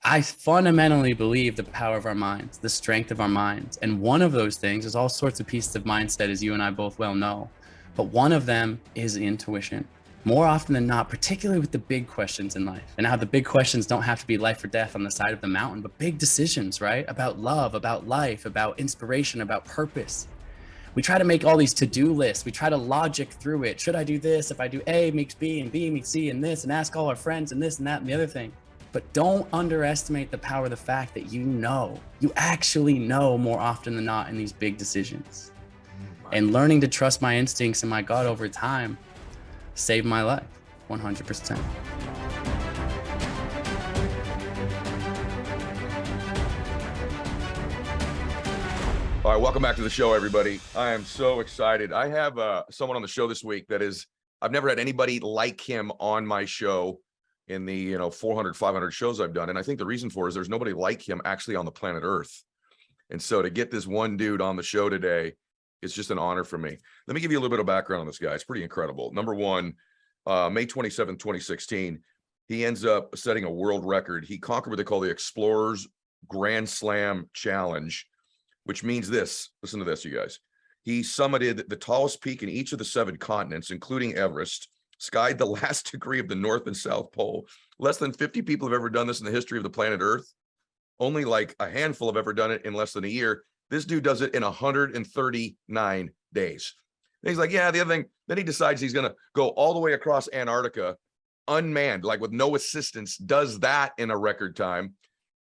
I fundamentally believe the power of our minds, the strength of our minds. And one of those things is all sorts of pieces of mindset, as you and I both well know. But one of them is intuition. More often than not, particularly with the big questions in life, and how the big questions don't have to be life or death on the side of the mountain, but big decisions, right? About love, about life, about inspiration, about purpose. We try to make all these to-do lists. We try to logic through it. Should I do this? If I do A, it makes B, and B makes C, and this, and ask all our friends, and this, and that, and the other thing. But don't underestimate the power of the fact that you actually know more often than not in these big decisions. And learning to trust my instincts and my gut over time saved my life, 100%. All right, welcome back to the show, everybody. I am so excited. I have someone on the show this week that I've never had anybody like him on my show in the 400, 500 shows I've done. And I think the reason for it is there's nobody like him actually on the planet Earth. And so to get this one dude on the show today, it's just an honor for me. Let me give you a little bit of background on this guy. It's pretty incredible. Number one, May 27th, 2016, he ends up setting a world record. He conquered what they call the Explorers Grand Slam Challenge, which means this. Listen to this, you guys. He summited the tallest peak in each of the 7 continents, including Everest, skied the last degree of the North and South Pole. Less than 50 people have ever done this in the history of the planet Earth. Only like a handful have ever done it in less than a year. This dude does it in 139 days. And he's like, yeah, the other thing, then he decides he's going to go all the way across Antarctica, unmanned, like with no assistance, does that in a record time.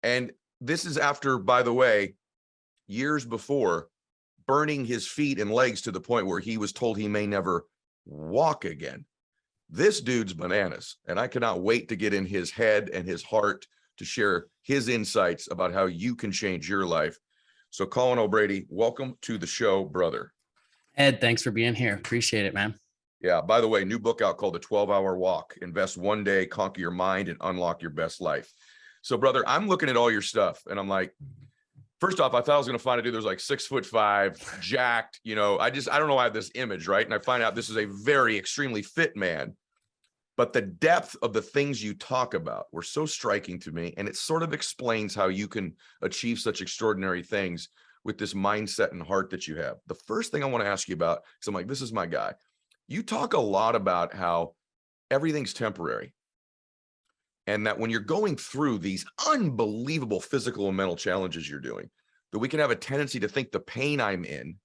And this is after, by the way, years before, burning his feet and legs to the point where he was told he may never walk again. This dude's bananas, and I cannot wait to get in his head and his heart to share his insights about how you can change your life. So Colin O'Brady, welcome to the show, brother. Ed, thanks for being here. Appreciate it, man. Yeah, by the way, new book out called The 12-Hour Walk. Invest one day, conquer your mind, and unlock your best life. So, brother, I'm looking at all your stuff, and I'm like, first off, I thought I was going to find a dude that was like 6'5", jacked. I don't know why I have this image, right? And I find out this is a very extremely fit man. But the depth of the things you talk about were so striking to me. And it sort of explains how you can achieve such extraordinary things with this mindset and heart that you have. The first thing I want to ask you about, because I'm like, this is my guy. You talk a lot about how everything's temporary. And that when you're going through these unbelievable physical and mental challenges you're doing, that we can have a tendency to think the pain I'm in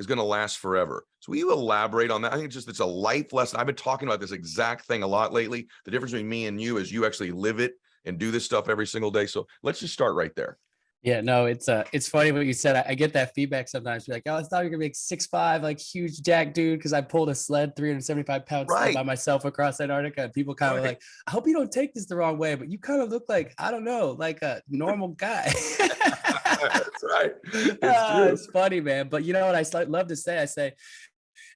is going to last forever. So will you elaborate on that? I think it's a life lesson. I've been talking about this exact thing a lot lately. The difference between me and you is you actually live it and do this stuff every single day. So let's just start right there. Yeah, no, it's funny what you said. I get that feedback sometimes. You're like, oh, I thought you were gonna be like 6'5", like huge jack dude, because I pulled a sled 375 pounds by myself across Antarctica. And people kind of like, I hope you don't take this the wrong way, but you kind of look like, I don't know, like a normal guy. That's right. It's funny, man. But you know what I love to say? I say,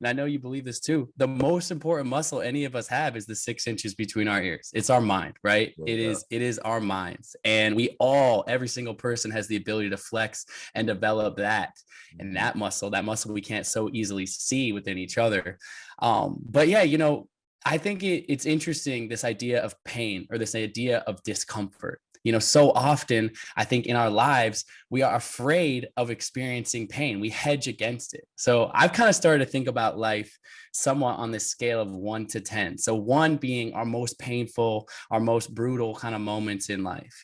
and I know you believe this too, the most important muscle any of us have is the 6 inches between our ears. It's our mind, right? Yeah. It is our minds. And every single person has the ability to flex and develop that. And that muscle we can't so easily see within each other. But yeah, I think it's interesting, this idea of pain or this idea of discomfort. So often I think in our lives, we are afraid of experiencing pain. We hedge against it. So I've kind of started to think about life somewhat on this scale of 1 to 10. So 1 being our most painful, our most brutal kind of moments in life,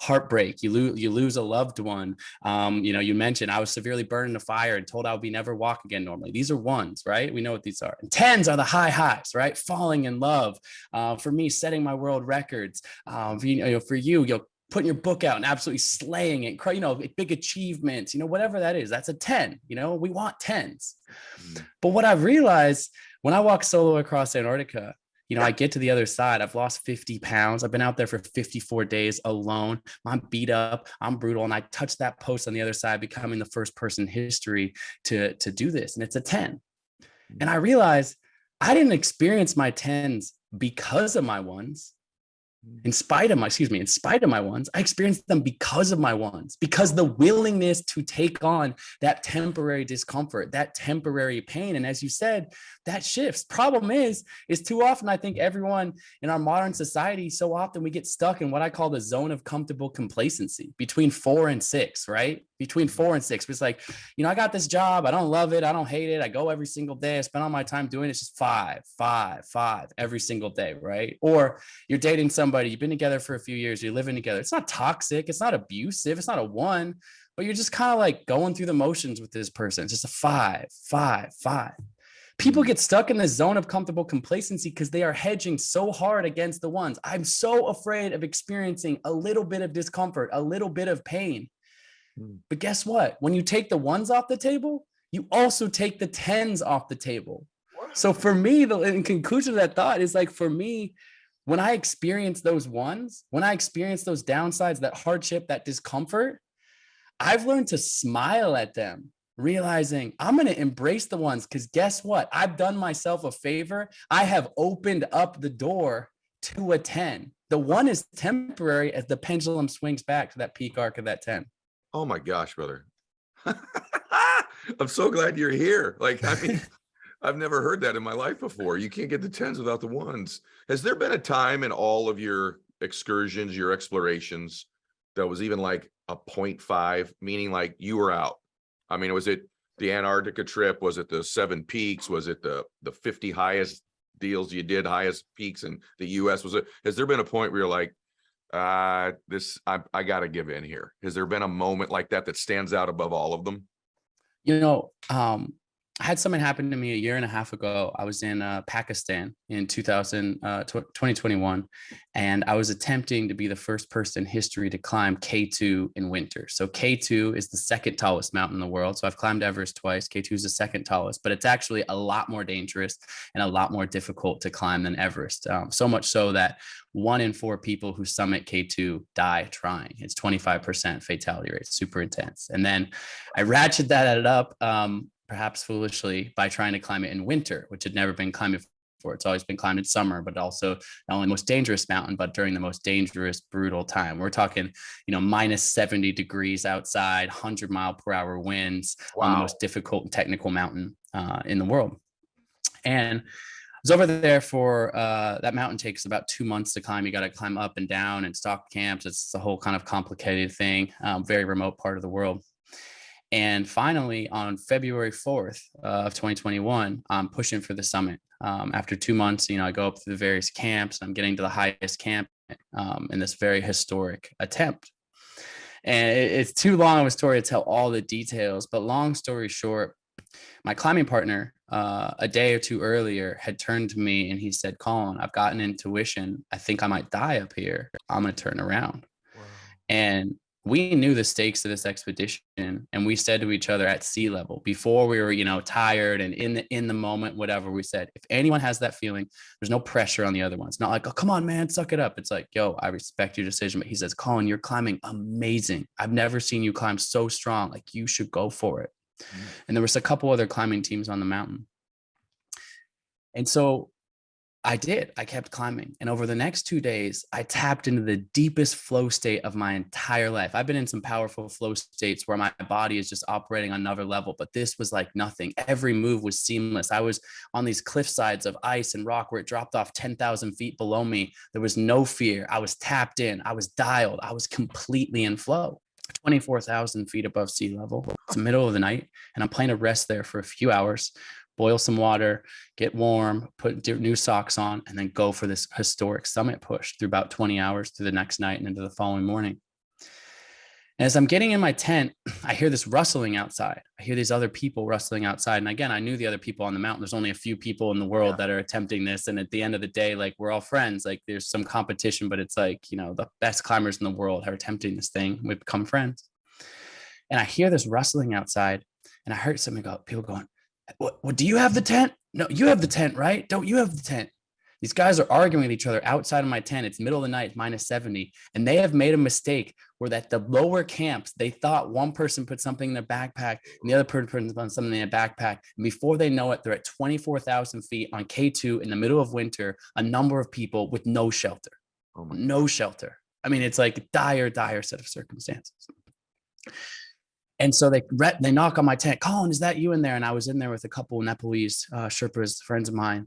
heartbreak, you lose a loved one. You mentioned I was severely burned in a fire and told I would never walk again normally. These are 1s, right? We know what these are. And 10s are the highs, right? Falling in love. For me, setting my world records. For you, putting your book out and absolutely slaying it, big achievements, whatever that is, that's a 10, we want 10s. But what I've realized when I walk solo across Antarctica, I get to the other side, I've lost 50 pounds. I've been out there for 54 days alone. I'm beat up, I'm brutal. And I touched that post on the other side, becoming the first person in history to do this. And it's a 10. And I realized I didn't experience my 10s because of my 1s. In spite of my ones, I experienced them because of my ones, because the willingness to take on that temporary discomfort, that temporary pain. And as you said, that shifts. Problem is too often, I think everyone in our modern society, so often we get stuck in what I call the zone of comfortable complacency between 4 and 6, right? Between 4 and 6. It's like, I got this job. I don't love it. I don't hate it. I go every single day. I spend all my time doing it. It's just five every single day, right? Or you're dating somebody, you've been together for a few years, you're living together. It's not toxic, it's not abusive, it's not a 1, but you're just kind of like going through the motions with this person. It's just a 5. People get stuck in the zone of comfortable complacency because they are hedging so hard against the ones. I'm so afraid of experiencing a little bit of discomfort, a little bit of pain. But guess what? When you take the ones off the table, you also take the 10s off the table. So for me, in conclusion of that thought is like, for me, when I experience those ones, when I experience those downsides, that hardship, that discomfort, I've learned to smile at them, realizing I'm going to embrace the ones, because guess what? I've done myself a favor. I have opened up the door to a 10. The 1 is temporary as the pendulum swings back to that peak arc of that 10. Oh my gosh, brother. I'm so glad you're here. Like, I mean, I've never heard that in my life before. You can't get the 10s without the 1s. Has there been a time in all of your excursions, your explorations, that was even like a 0.5, meaning like you were out? I mean, was it the Antarctica trip? Was it the 7 peaks? Was it the 50 highest deals you did, highest peaks in the US? Has there been a point where you're like, I got to give in here? Has there been a moment like that stands out above all of them? I had something happen to me a year and a half ago. I was in Pakistan in 2021, and I was attempting to be the first person in history to climb K2 in winter. So K2 is the second tallest mountain in the world. So I've climbed Everest twice. K2 is the second tallest, but it's actually a lot more dangerous and a lot more difficult to climb than Everest. So much so that 1 in 4 people who summit K2 die trying. It's 25% fatality rate, super intense. And then I ratcheted that up, perhaps foolishly, by trying to climb it in winter, which had never been climbed before. It's always been climbed in summer, but also not only the most dangerous mountain, but during the most dangerous, brutal time. We're talking, minus 70 degrees outside, 100-mile-per-hour winds. Wow. On the most difficult and technical mountain in the world. And I was over there for that mountain takes about 2 months to climb. You got to climb up and down and stock camps. It's a whole kind of complicated thing, very remote part of the world. And finally, on February 4th of 2021, I'm pushing for the summit. After 2 months, I go up through the various camps. I'm getting to the highest camp in this very historic attempt. And it's too long of a story to tell all the details, but long story short, my climbing partner, a day or 2 earlier, had turned to me and he said, "Colin, I've got an intuition. I think I might die up here. I'm going to turn around." Wow. And we knew the stakes of this expedition, and we said to each other at sea level before we were, tired and in the moment, whatever, we said, if anyone has that feeling, there's no pressure on the other one. It's not like, "Oh, come on, man, suck it up." It's like, "Yo, I respect your decision." But he says, "Colin, you're climbing amazing. I've never seen you climb so strong. Like, you should go for it." Mm-hmm. And there was a couple other climbing teams on the mountain. And so I did. I kept climbing. And over the next 2 days, I tapped into the deepest flow state of my entire life. I've been in some powerful flow states where my body is just operating on another level, but this was like nothing. Every move was seamless. I was on these cliff sides of ice and rock where it dropped off 10,000 feet below me. There was no fear. I was tapped in. I was dialed. I was completely in flow. 24,000 feet above sea level. It's the middle of the night, and I'm planning to rest there for a few hours, boil some water, get warm, put new socks on, and then go for this historic summit push through about 20 hours through the next night and into the following morning. And as I'm getting in my tent, I hear this rustling outside. I hear these other people rustling outside. And again, I knew the other people on the mountain. There's only a few people in the world that are attempting this. And at the end of the day, like, we're all friends. Like, there's some competition, but it's like, the best climbers in the world are attempting this thing. We've become friends. And I hear this rustling outside, and I heard people going, what, do you have the tent? No, you have the tent, right? Don't you have the tent? These guys are arguing with each other outside of my tent. It's middle of the night, minus 70. And they have made a mistake where at the lower camps, they thought one person put something in their backpack and the other person put something in their backpack. And before they know it, they're at 24,000 feet on K2 in the middle of winter, a number of people with no shelter. Oh my. no shelter. I mean, it's like dire set of circumstances. And so they knock on my tent. Colin, is that you in there? And I was in there with a couple of Nepalese Sherpas, friends of mine.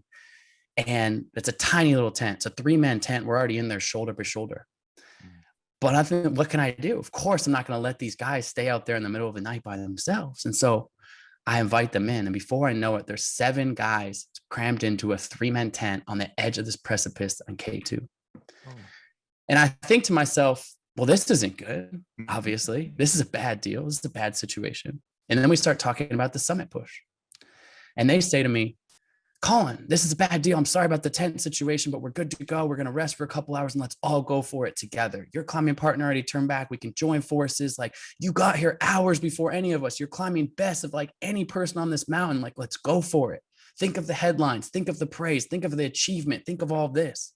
And it's a tiny little tent. It's a 3-man tent. We're already in there shoulder by shoulder. But I think, what can I do? Of course, I'm not going to let these guys stay out there in the middle of the night by themselves. And so I invite them in. And before I know it, there's 7 guys crammed into a 3-man tent on the edge of this precipice on K2. Oh. And I think to myself, well, this isn't good. Obviously, this is a bad deal. This is a bad situation. And then we start talking about the summit push. And they say to me, Colin, this is a bad deal. I'm sorry about the tent situation, but we're good to go. We're going to rest for a couple hours and let's all go for it together. Your climbing partner already turned back. We can join forces. Like, you got here hours before any of us. You're climbing best of like any person on this mountain. Like, let's go for it. Think of the headlines. Think of the praise. Think of the achievement. Think of all of this.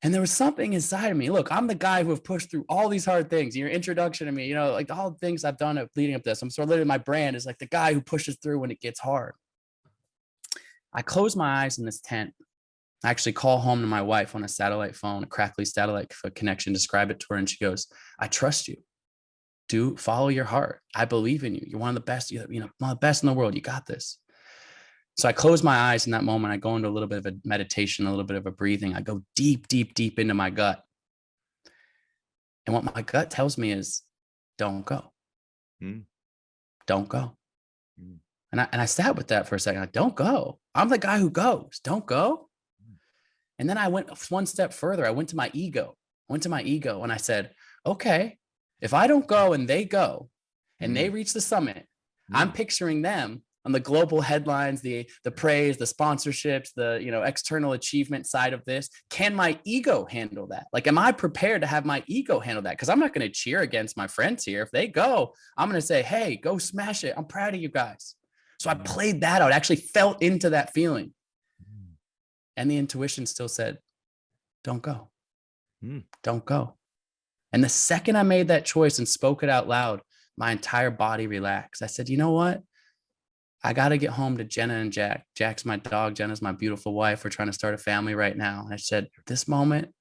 And there was something inside of me. Look, I'm the guy who have pushed through all these hard things. Your introduction to me, you know, like all the things I've done leading up to this. I'm sort of literally, my brand is like the guy who pushes through when it gets hard. I close my eyes in this tent. I actually call home to my wife on a satellite phone, a crackly satellite connection, describe it to her. And she goes, I trust you. Follow your heart. I believe in you. You're one of the best, one of the best in the world. You got this. So I close my eyes in that moment. I go into a little bit of a meditation, a little bit of a breathing. I go deep, deep, deep into my gut. And what my gut tells me is, don't go. Don't go. And I sat with that for a second. Don't go. I'm the guy who goes. Don't go. And then I went one step further. I went to my ego. And I said, okay, if I don't go and they go and they reach the summit, I'm picturing them on the global headlines, the praise, the sponsorships, the external achievement side of this. Can my ego handle that? Like, am I prepared to have my ego handle that? Because I'm not going to cheer against my friends here. If they go, I'm going to say, hey, go smash it. I'm proud of you guys. So I played that out, actually felt into that feeling. And the intuition still said, don't go. Don't go. And the second I made that choice and spoke it out loud, my entire body relaxed. I said, you know what? I got to get home to Jenna and Jack. Jack's my dog. Jenna's my beautiful wife. We're trying to start a family right now. And I said, this moment,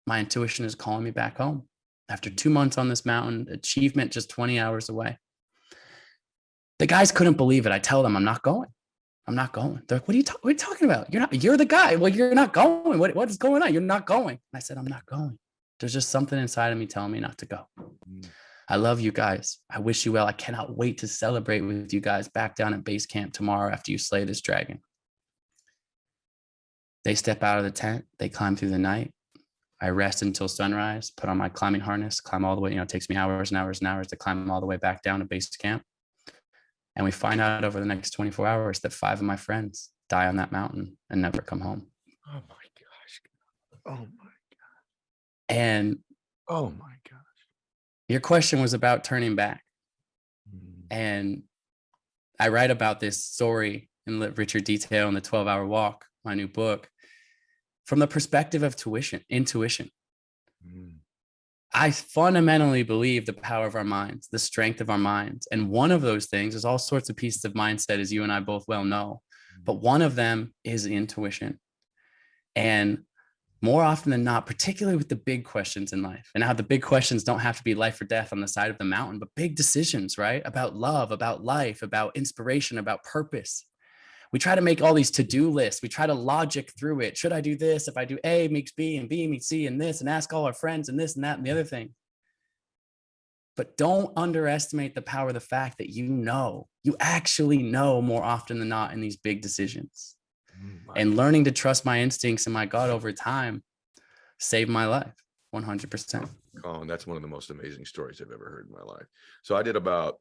my intuition is calling me back home. After 2 months on this mountain, achievement just 20 hours away. The guys couldn't believe it. I tell them, I'm not going. They're like, what are you talking about? You're the guy. Well, you're not going. What is going on? You're not going. And I said, I'm not going. There's just something inside of me telling me not to go. I love you guys. I wish you well. I cannot wait to celebrate with you guys back down at base camp tomorrow after you slay this dragon. They step out of the tent. They climb through the night. I rest until sunrise, put on my climbing harness, climb all the way. It takes me hours and hours and hours to climb all the way back down to base camp. And we find out over the next 24 hours that 5 of my friends die on that mountain and never come home. Oh my gosh. Oh my God. And oh my gosh. Your question was about turning back. And I write about this story in richer detail in the 12-Hour Walk, my new book, from the perspective of intuition. I fundamentally believe the power of our minds, the strength of our minds. And one of those things is all sorts of pieces of mindset, as you and I both well know. But one of them is intuition. And more often than not, particularly with the big questions in life, and how the big questions don't have to be life or death on the side of the mountain, but big decisions, right? About love, about life, about inspiration, about purpose. We try to make all these to-do lists. We try to logic through it. Should I do this? If I do A makes B and B makes C and this, and ask all our friends and this and that and the other thing. But don't underestimate the power of the fact that you actually know more often than not in these big decisions. And learning to trust my instincts and my gut over time saved my life 100%. Colin, that's one of the most amazing stories I've ever heard in my life. So I did about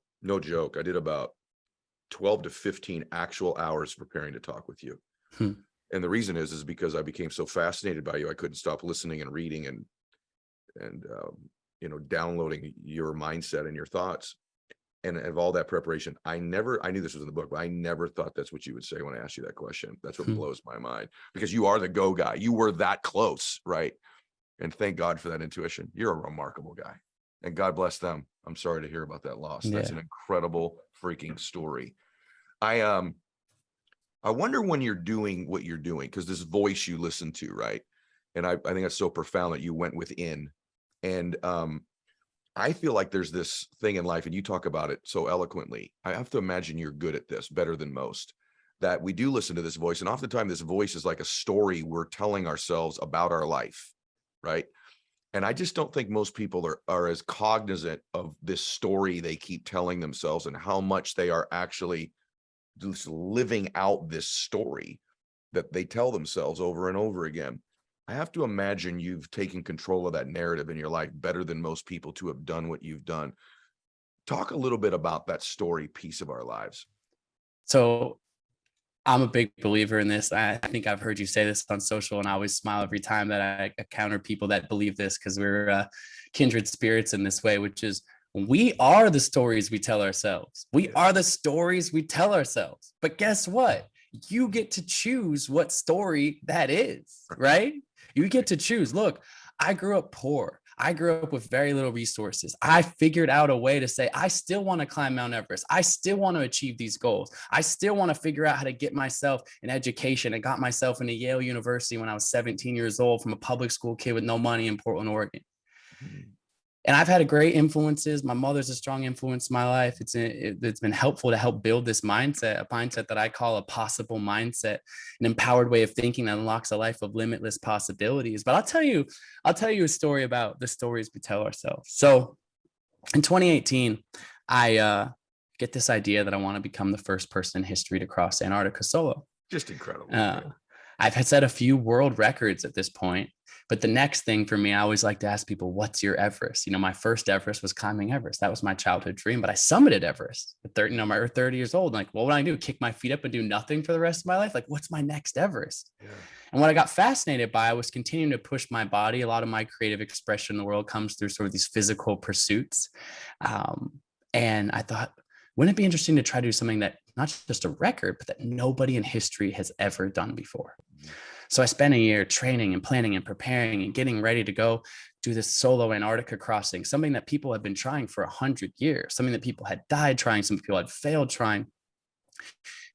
12 to 15 actual hours preparing to talk with you. And the reason is because I became so fascinated by you. I couldn't stop listening and reading and downloading your mindset and your thoughts. And of all that preparation, I knew this was in the book, but I never thought that's what you would say when I asked you that question. That's what blows my mind, because you are the go guy. You were that close, right? And thank God for that intuition. You're a remarkable guy, and God bless them. I'm sorry to hear about that loss. That's an incredible freaking story. I wonder when you're doing what you're doing, because this voice you listen to, right? And I think that's so profound that you went within. And I feel like there's this thing in life, and you talk about it so eloquently. I have to imagine you're good at this, better than most, that we do listen to this voice. And oftentimes this voice is like a story we're telling ourselves about our life, right? And I just don't think most people are as cognizant of this story they keep telling themselves and how much they are actually just living out this story that they tell themselves over and over again. I have to imagine you've taken control of that narrative in your life better than most people to have done what you've done. Talk a little bit about that story piece of our lives. So I'm a big believer in this. I think I've heard you say this on social, and I always smile every time that I encounter people that believe this, because we're kindred spirits in this way, which is we are the stories we tell ourselves. We are the stories we tell ourselves. But guess what? You get to choose what story that is, right? You get to choose. Look, I grew up poor. I grew up with very little resources. I figured out a way to say, I still want to climb Mount Everest. I still want to achieve these goals. I still want to figure out how to get myself an education. I got myself into Yale University when I was 17 years old from a public school kid with no money in Portland, Oregon. And I've had great influences. My mother's a strong influence in my life. It's been helpful to help build this mindset, a mindset that I call a possible mindset, an empowered way of thinking that unlocks a life of limitless possibilities. But I'll tell you a story about the stories we tell ourselves. So in 2018, I get this idea that I want to become the first person in history to cross Antarctica solo. Just incredible. I've had set a few world records at this point. But the next thing for me, I always like to ask people, what's your Everest? You know, my first Everest was climbing Everest. That was my childhood dream, but I summited Everest at 30, I'm 30 years old. Like, what would I do? Kick my feet up and do nothing for the rest of my life? Like, what's my next Everest? Yeah. And what I got fascinated by, I was continuing to push my body. A lot of my creative expression in the world comes through sort of these physical pursuits. And I thought, wouldn't it be interesting to try to do something that not just a record, but that nobody in history has ever done before? So I spent a year training and planning and preparing and getting ready to go do this solo Antarctica crossing, something that people had been trying for 100 years, something that people had died trying, some people had failed trying.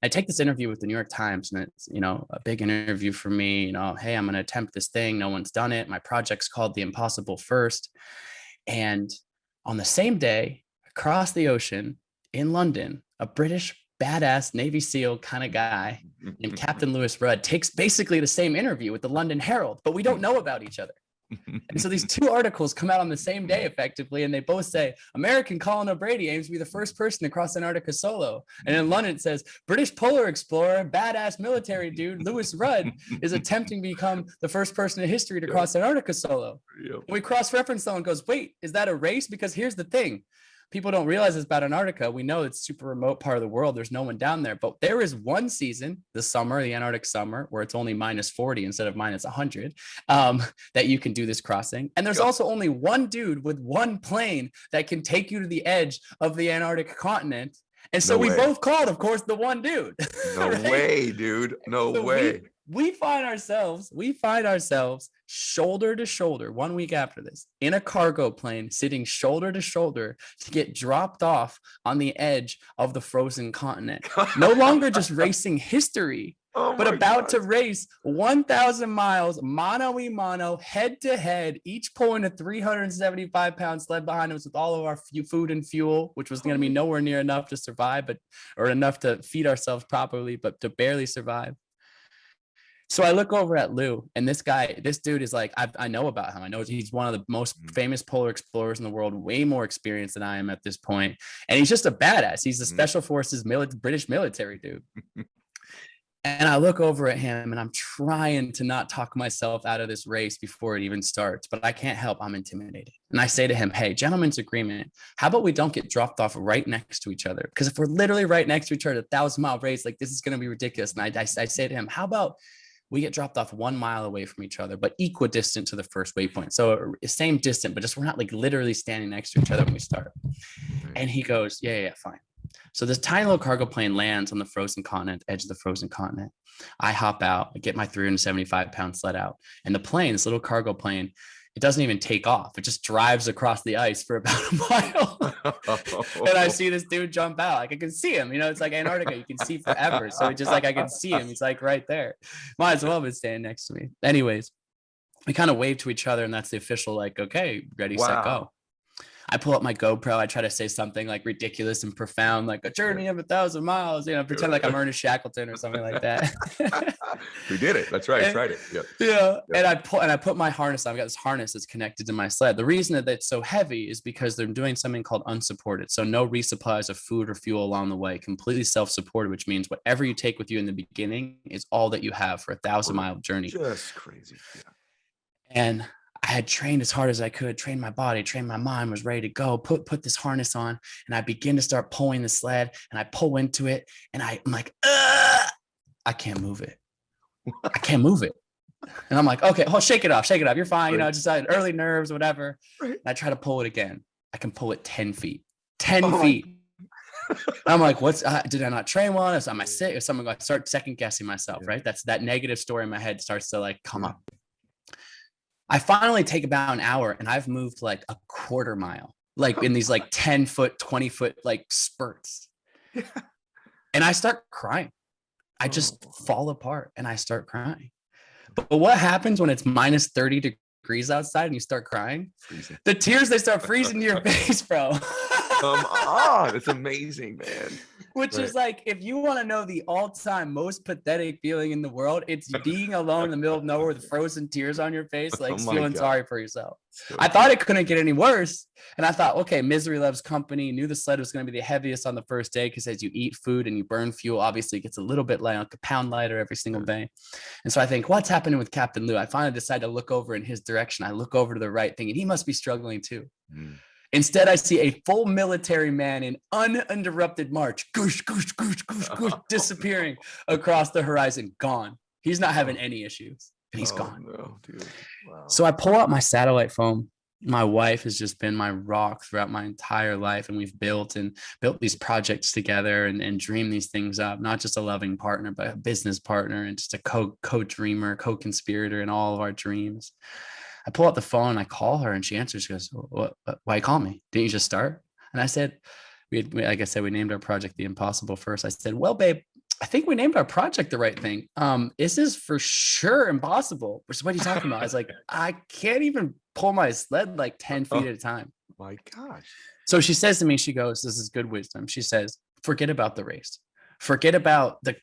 I take this interview with the New York Times, and it's, you know, a big interview for me, you know, hey, I'm going to attempt this thing. No one's done it. My project's called The Impossible First. And on the same day, across the ocean in London, a British badass Navy SEAL kind of guy named Captain Lewis Rudd takes basically the same interview with the London Herald, but we don't know about each other. And so these two articles come out on the same day effectively, and they both say American Colin O'Brady aims to be the first person to cross Antarctica solo. And in London it says British polar explorer, badass military dude Lewis Rudd is attempting to become the first person in history to cross Antarctica solo. And we cross-reference though and goes, wait, is that a race? Because here's the thing. People don't realize this about Antarctica. We know it's a super remote part of the world. There's no one down there, but there is one season, the summer, the Antarctic summer, where it's only -40 instead of -100, that you can do this crossing. And there's also only one dude with one plane that can take you to the edge of the Antarctic continent. And so we both called, of course, the one dude. No way, dude. No way. We find ourselves shoulder to shoulder 1 week after this in a cargo plane, sitting shoulder to shoulder to get dropped off on the edge of the frozen continent. No longer just racing history, but about to race 1,000 miles, mano a mano, head to head, each pulling a 375-pound sled behind us with all of our food and fuel, which was going to be nowhere near enough to survive, or enough to feed ourselves properly, but to barely survive. So I look over at Lou, and this dude is like, I know about him. I know he's one of the most famous polar explorers in the world, way more experienced than I am at this point. And he's just a badass. He's the Special Forces British military dude. And I look over at him, and I'm trying to not talk myself out of this race before it even starts, but I can't help. I'm intimidated. And I say to him, hey, gentlemen's agreement. How about we don't get dropped off right next to each other? Because if we're literally right next to each other, 1,000-mile race, like this is going to be ridiculous. And I say to him, how about we get dropped off 1 mile away from each other, but equidistant to the first waypoint. So same distance, but just we're not like literally standing next to each other when we start. And he goes, yeah, fine. So this tiny little cargo plane lands on the frozen continent, edge of the frozen continent. I hop out, I get my 375-pound sled out, and the plane, this little cargo plane, it doesn't even take off. It just drives across the ice for about a mile. And I see this dude jump out. Like I can see him, you know, it's like Antarctica. You can see forever. So it's just like, I can see him. He's like right there. Might as well have been standing next to me. Anyways, we kind of wave to each other, and that's the official, like, okay, ready, set, Wow. go. I pull up my GoPro. I try to say something like ridiculous and profound, like a journey of 1,000 miles, pretend like I'm Ernest Shackleton or something like that. We did it. That's right. I tried it. Yep. Yeah. Yep. And I put my harness on. I've got this harness that's connected to my sled. The reason that it's so heavy is because they're doing something called unsupported. So no resupplies of food or fuel along the way, completely self-supported, which means whatever you take with you in the beginning is all that you have for 1,000-mile journey. Just crazy. Yeah. And I had trained as hard as I could, trained my body, trained my mind, was ready to go, put this harness on, and I begin to start pulling the sled, and I pull into it, and I'm like, I can't move it. I can't move it. And I'm like, okay, shake it off. You're fine. Right. Just early nerves, whatever. Right. And I try to pull it again. I can pull it 10 feet. 10 feet. I'm like, did I not train well? Am I sick or something? I start second guessing myself, right? That's that negative story in my head starts to like come up. I finally take about an hour, and I've moved like a quarter mile, like in these like 10-foot, 20-foot like spurts. And I start crying. I just fall apart and I start crying. But what happens when it's minus 30 degrees outside and you start crying? Freezing. The tears, they start freezing to your face, bro. Come on. It's amazing, man. Which is like, if you want to know the all-time most pathetic feeling in the world, it's being alone in the middle of nowhere with frozen tears on your face, like feeling sorry for yourself. I thought it couldn't get any worse. And I thought, okay, misery loves company. Knew the sled was going to be the heaviest on the first day because as you eat food and you burn fuel, obviously it gets a little bit light, like a pound lighter every single day. And so I think, what's happening with Captain Lou? I finally decide to look over in his direction. I look over to the right, thinking he must be struggling too. Instead, I see a full military man in uninterrupted march, goosh, goosh, goosh, goosh, goosh, disappearing across the horizon, gone. He's not having any issues, and he's gone. No, dude. Wow. So I pull out my satellite phone. My wife has just been my rock throughout my entire life, and we've built these projects together and dreamed these things up, not just a loving partner, but a business partner and just a co-dreamer, co-conspirator in all of our dreams. I pull out the phone, I call her, and she answers. She goes, why you call me? Didn't you just start? And I said, like I said, we named our project The Impossible First. I said, well, babe, I think we named our project the right thing. This is for sure impossible. Which is what are you talking about? I was like, I can't even pull my sled like 10 feet at a time. My gosh. So she says to me, she goes, this is good wisdom. She says, forget about the race. Forget about the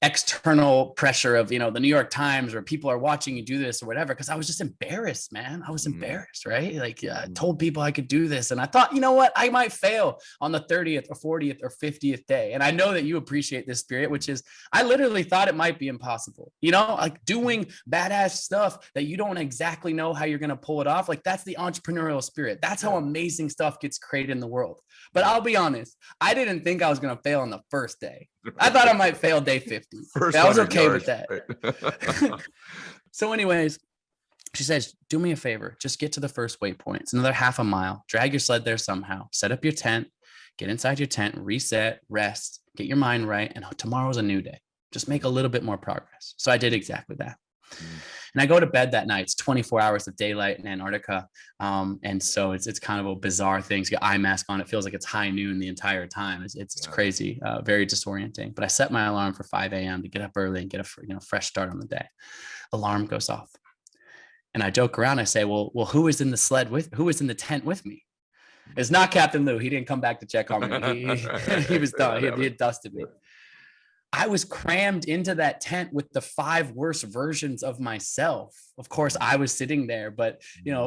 external pressure of, the New York Times or people are watching you do this or whatever. Cause I was just embarrassed, man. I was embarrassed, right? Like I told people I could do this. And I thought, you know what? I might fail on the 30th or 40th or 50th day. And I know that you appreciate this spirit, which is, I literally thought it might be impossible, like doing badass stuff that you don't exactly know how you're going to pull it off. Like that's the entrepreneurial spirit. That's how amazing stuff gets created in the world. But I'll be honest, I didn't think I was going to fail on the first day. I thought I might fail day 50. I was okay with that. Right. So anyways, she says, do me a favor. Just get to the first waypoint. It's another half a mile. Drag your sled there somehow. Set up your tent. Get inside your tent. Reset. Rest. Get your mind right. And tomorrow's a new day. Just make a little bit more progress. So I did exactly that. And I go to bed that night. It's 24 hours of daylight in Antarctica. And so it's kind of a bizarre thing. You got eye mask on. It feels like it's high noon the entire time. It's crazy, very disorienting. But I set my alarm for 5 a.m. to get up early and get a fresh start on the day. Alarm goes off. And I joke around. I say, well, who was in the tent with me? It's not Captain Lou. He didn't come back to check on me. He was done. He had dusted me. I was crammed into that tent with the 5 worst versions of myself. Of course, I was sitting there, but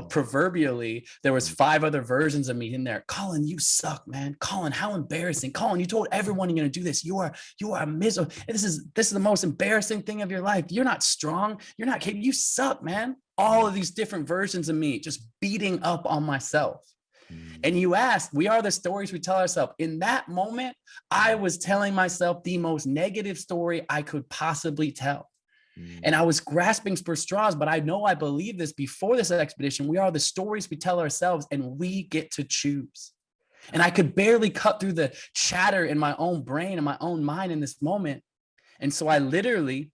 proverbially, there was 5 other versions of me in there. Colin, you suck, man. Colin, how embarrassing. Colin, you told everyone you're going to do this. You are miserable. This is the most embarrassing thing of your life. You're not strong. You're not capable. You suck, man. All of these different versions of me just beating up on myself. And you asked, we are the stories we tell ourselves. In that moment, I was telling myself the most negative story I could possibly tell. And I was grasping for straws, but I know I believe this before this expedition. We are the stories we tell ourselves, and we get to choose. And I could barely cut through the chatter in my own brain and my own mind in this moment. And so I literally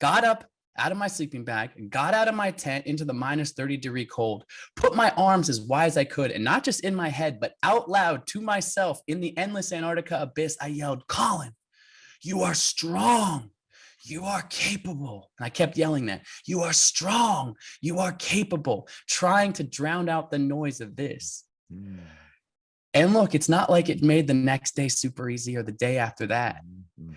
got up out of my sleeping bag, got out of my tent into the minus 30-degree cold, put my arms as wide as I could, and not just in my head, but out loud to myself in the endless Antarctica abyss, I yelled, Colin, you are strong. You are capable. And I kept yelling that. You are strong. You are capable. Trying to drown out the noise of this. And look, it's not like it made the next day super easy or the day after that,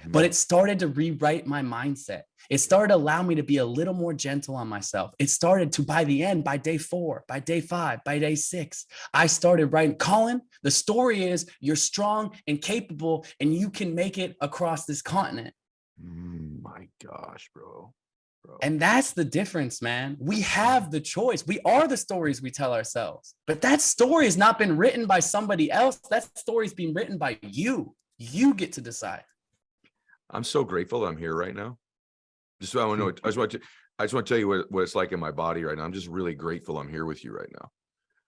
but it started to rewrite my mindset. It started to allow me to be a little more gentle on myself. It started to, by the end, by day 4, by day 5, by day 6, I started writing, Colin, the story is you're strong and capable and you can make it across this continent. My gosh, bro. And that's the difference, man. We have the choice. We are the stories we tell ourselves. But that story has not been written by somebody else. That story's been written by you. You get to decide. I'm so grateful that I'm here right now. Just so I want to know, I just want to tell you what it's like in my body right now. I'm just really grateful I'm here with you right now.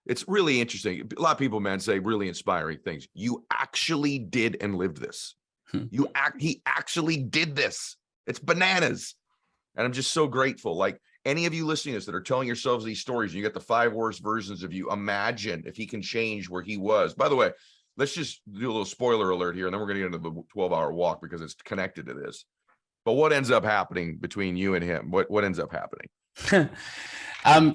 It's really interesting. A lot of people, man, say really inspiring things. You actually did and lived this. He actually did this. It's bananas. And I'm just so grateful. Like any of you listening to this that are telling yourselves these stories, and you got the 5 worst versions of you. Imagine if he can change where he was. By the way, let's just do a little spoiler alert here, and then we're going to get into the 12-hour walk because it's connected to this. But what ends up happening between you and him? What ends up happening?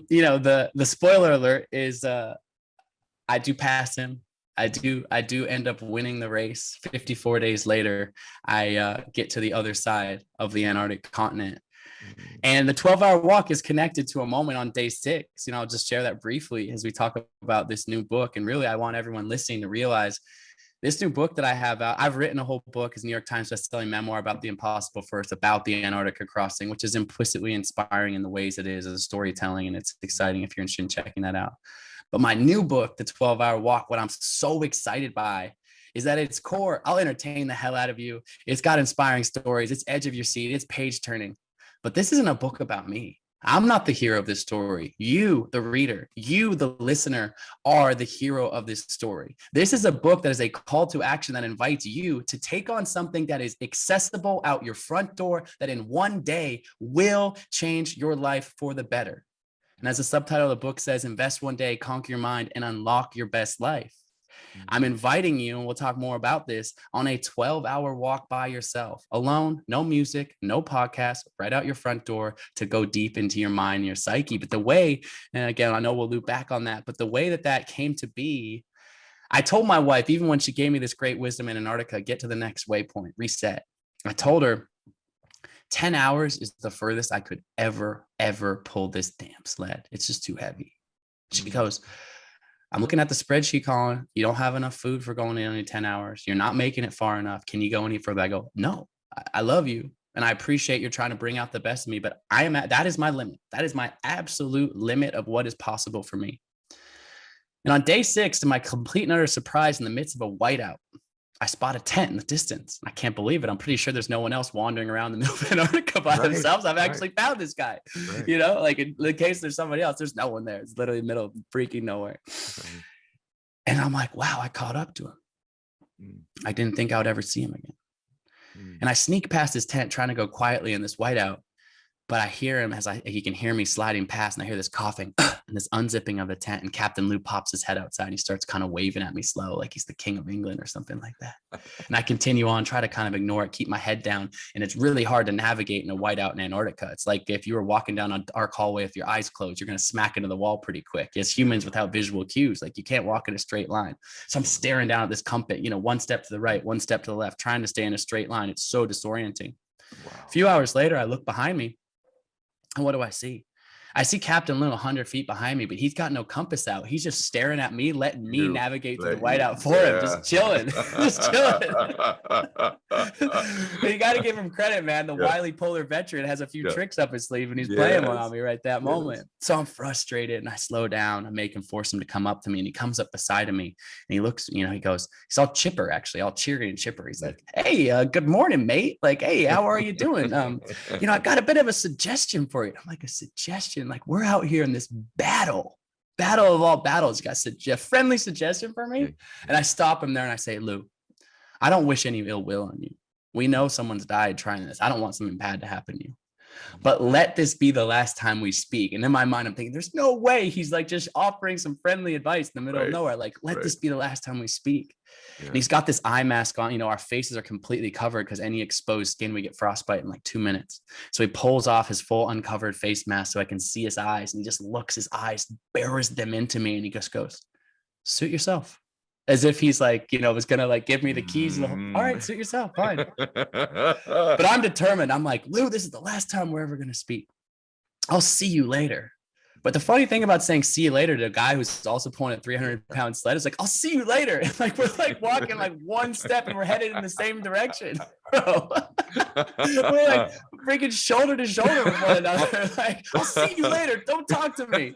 You know, the spoiler alert is I do pass him. I do end up winning the race. 54 days later, I get to the other side of the Antarctic continent. And the 12-hour walk is connected to a moment on day 6. You know, I'll just share that briefly as we talk about this new book. And really, I want everyone listening to realize this new book that I have out, I've written a whole book as New York Times bestselling memoir about the impossible first, about the Antarctica crossing, which is implicitly inspiring in the ways it is as a storytelling. And it's exciting if you're interested in checking that out. But my new book, The 12-Hour Walk, what I'm so excited by is that at its core, I'll entertain the hell out of you. It's got inspiring stories. It's edge of your seat. It's page turning. But this isn't a book about me. I'm not the hero of this story. You, the reader, you, the listener, are the hero of this story. This is a book that is a call to action that invites you to take on something that is accessible out your front door, that in one day will change your life for the better. And as the subtitle of the book says, invest one day, conquer your mind, and unlock your best life. I'm inviting you, and we'll talk more about this, on a 12-hour walk by yourself, alone, no music, no podcast, right out your front door to go deep into your mind and your psyche. But the way, and again, I know we'll loop back on that, but the way that came to be, I told my wife, even when she gave me this great wisdom in Antarctica, get to the next waypoint, reset. I told her 10 hours is the furthest I could ever pull this damn sled. It's just too heavy. She goes, I'm looking at the spreadsheet, Colin. You don't have enough food for going in only 10 hours. You're not making it far enough. Can you go any further? I go, no, I love you. And I appreciate you're trying to bring out the best of me, but that is my limit. That is my absolute limit of what is possible for me. And on day 6, to my complete and utter surprise, in the midst of a whiteout, I spot a tent in the distance. I can't believe it. I'm pretty sure there's no one else wandering around the middle of Antarctica by themselves. I've actually found this guy, you know, like in case there's somebody else, there's no one there. It's literally the middle of freaking nowhere. And I'm like, wow, I caught up to him. I didn't think I would ever see him again. And I sneak past his tent trying to go quietly in this whiteout, but I hear him he can hear me sliding past, and I hear this coughing and this unzipping of the tent, and Captain Lou pops his head outside and he starts kind of waving at me slow, like he's the king of England or something like that. And I continue on, try to kind of ignore it, keep my head down. And it's really hard to navigate in a whiteout in Antarctica. It's like if you were walking down a dark hallway with your eyes closed, you're going to smack into the wall pretty quick. As humans without visual cues, like you can't walk in a straight line. So I'm staring down at this compass, you know, one step to the right, one step to the left, trying to stay in a straight line. It's so disorienting. Wow. A few hours later, I look behind me. And what do I see? I see Captain Lou 100 feet behind me, but he's got no compass out. He's just staring at me, letting me navigate through the whiteout for him, just chilling, just chilling. But you got to give him credit, man. The wily polar veteran has a few tricks up his sleeve, and he's playing one on me right that moment. So I'm frustrated, and I slow down. I make him force him to come up to me, and he comes up beside of me, and he looks, you know, he goes, he's all chipper, actually, all cheery and chipper. He's like, hey, good morning, mate. Like, hey, how are you doing? You know, I got a bit of a suggestion for you. I'm like, a suggestion? Like, we're out here in this battle of all battles. You got a friendly suggestion for me? And I stop him there and I say, Lou, I don't wish any ill will on you. We know someone's died trying this. I don't want something bad to happen to you. but let this be the last time we speak. And in my mind, I'm thinking, there's no way he's like just offering some friendly advice in the middle of nowhere. Like, let this be the last time we speak. Yeah. And he's got this eye mask on. You know, our faces are completely covered because any exposed skin, we get frostbite in like 2 minutes. So he pulls off his full uncovered face mask so I can see his eyes. And he just looks, his eyes, bears them into me. And he just goes, suit yourself. As if he's like, you know, was going to like give me the keys. All right, suit yourself. Fine. But I'm determined. I'm like, Lou, this is the last time we're ever going to speak. I'll see you later. But the funny thing about saying see you later to a guy who's also pulling a 300-pound sled is like, I'll see you later. And like, we're like walking like one step and we're headed in the same direction, bro. We're like freaking shoulder to shoulder with one another. Like, I'll see you later. Don't talk to me.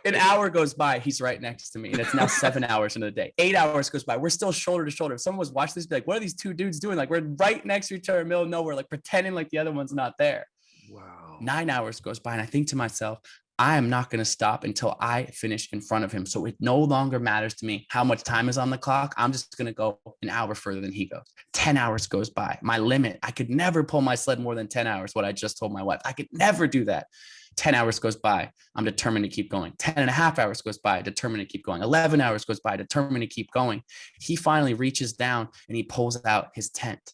An hour goes by. He's right next to me. And it's now 7 hours into the day. 8 hours goes by. We're still shoulder to shoulder. If someone was watching this, be like, what are these two dudes doing? Like, we're right next to each other in the middle of nowhere, like pretending like the other one's not there. Wow. 9 hours goes by and I think to myself, I am not going to stop until I finish in front of him. So it no longer matters to me how much time is on the clock. I'm just going to go an hour further than he goes. 10 hours goes by. My limit. I could never pull my sled more than 10 hours. What I just told my wife, I could never do that. 10 hours goes by. I'm determined to keep going. 10 and a half hours goes by, determined to keep going. 11 hours goes by, determined to keep going. He finally reaches down and he pulls out his tent.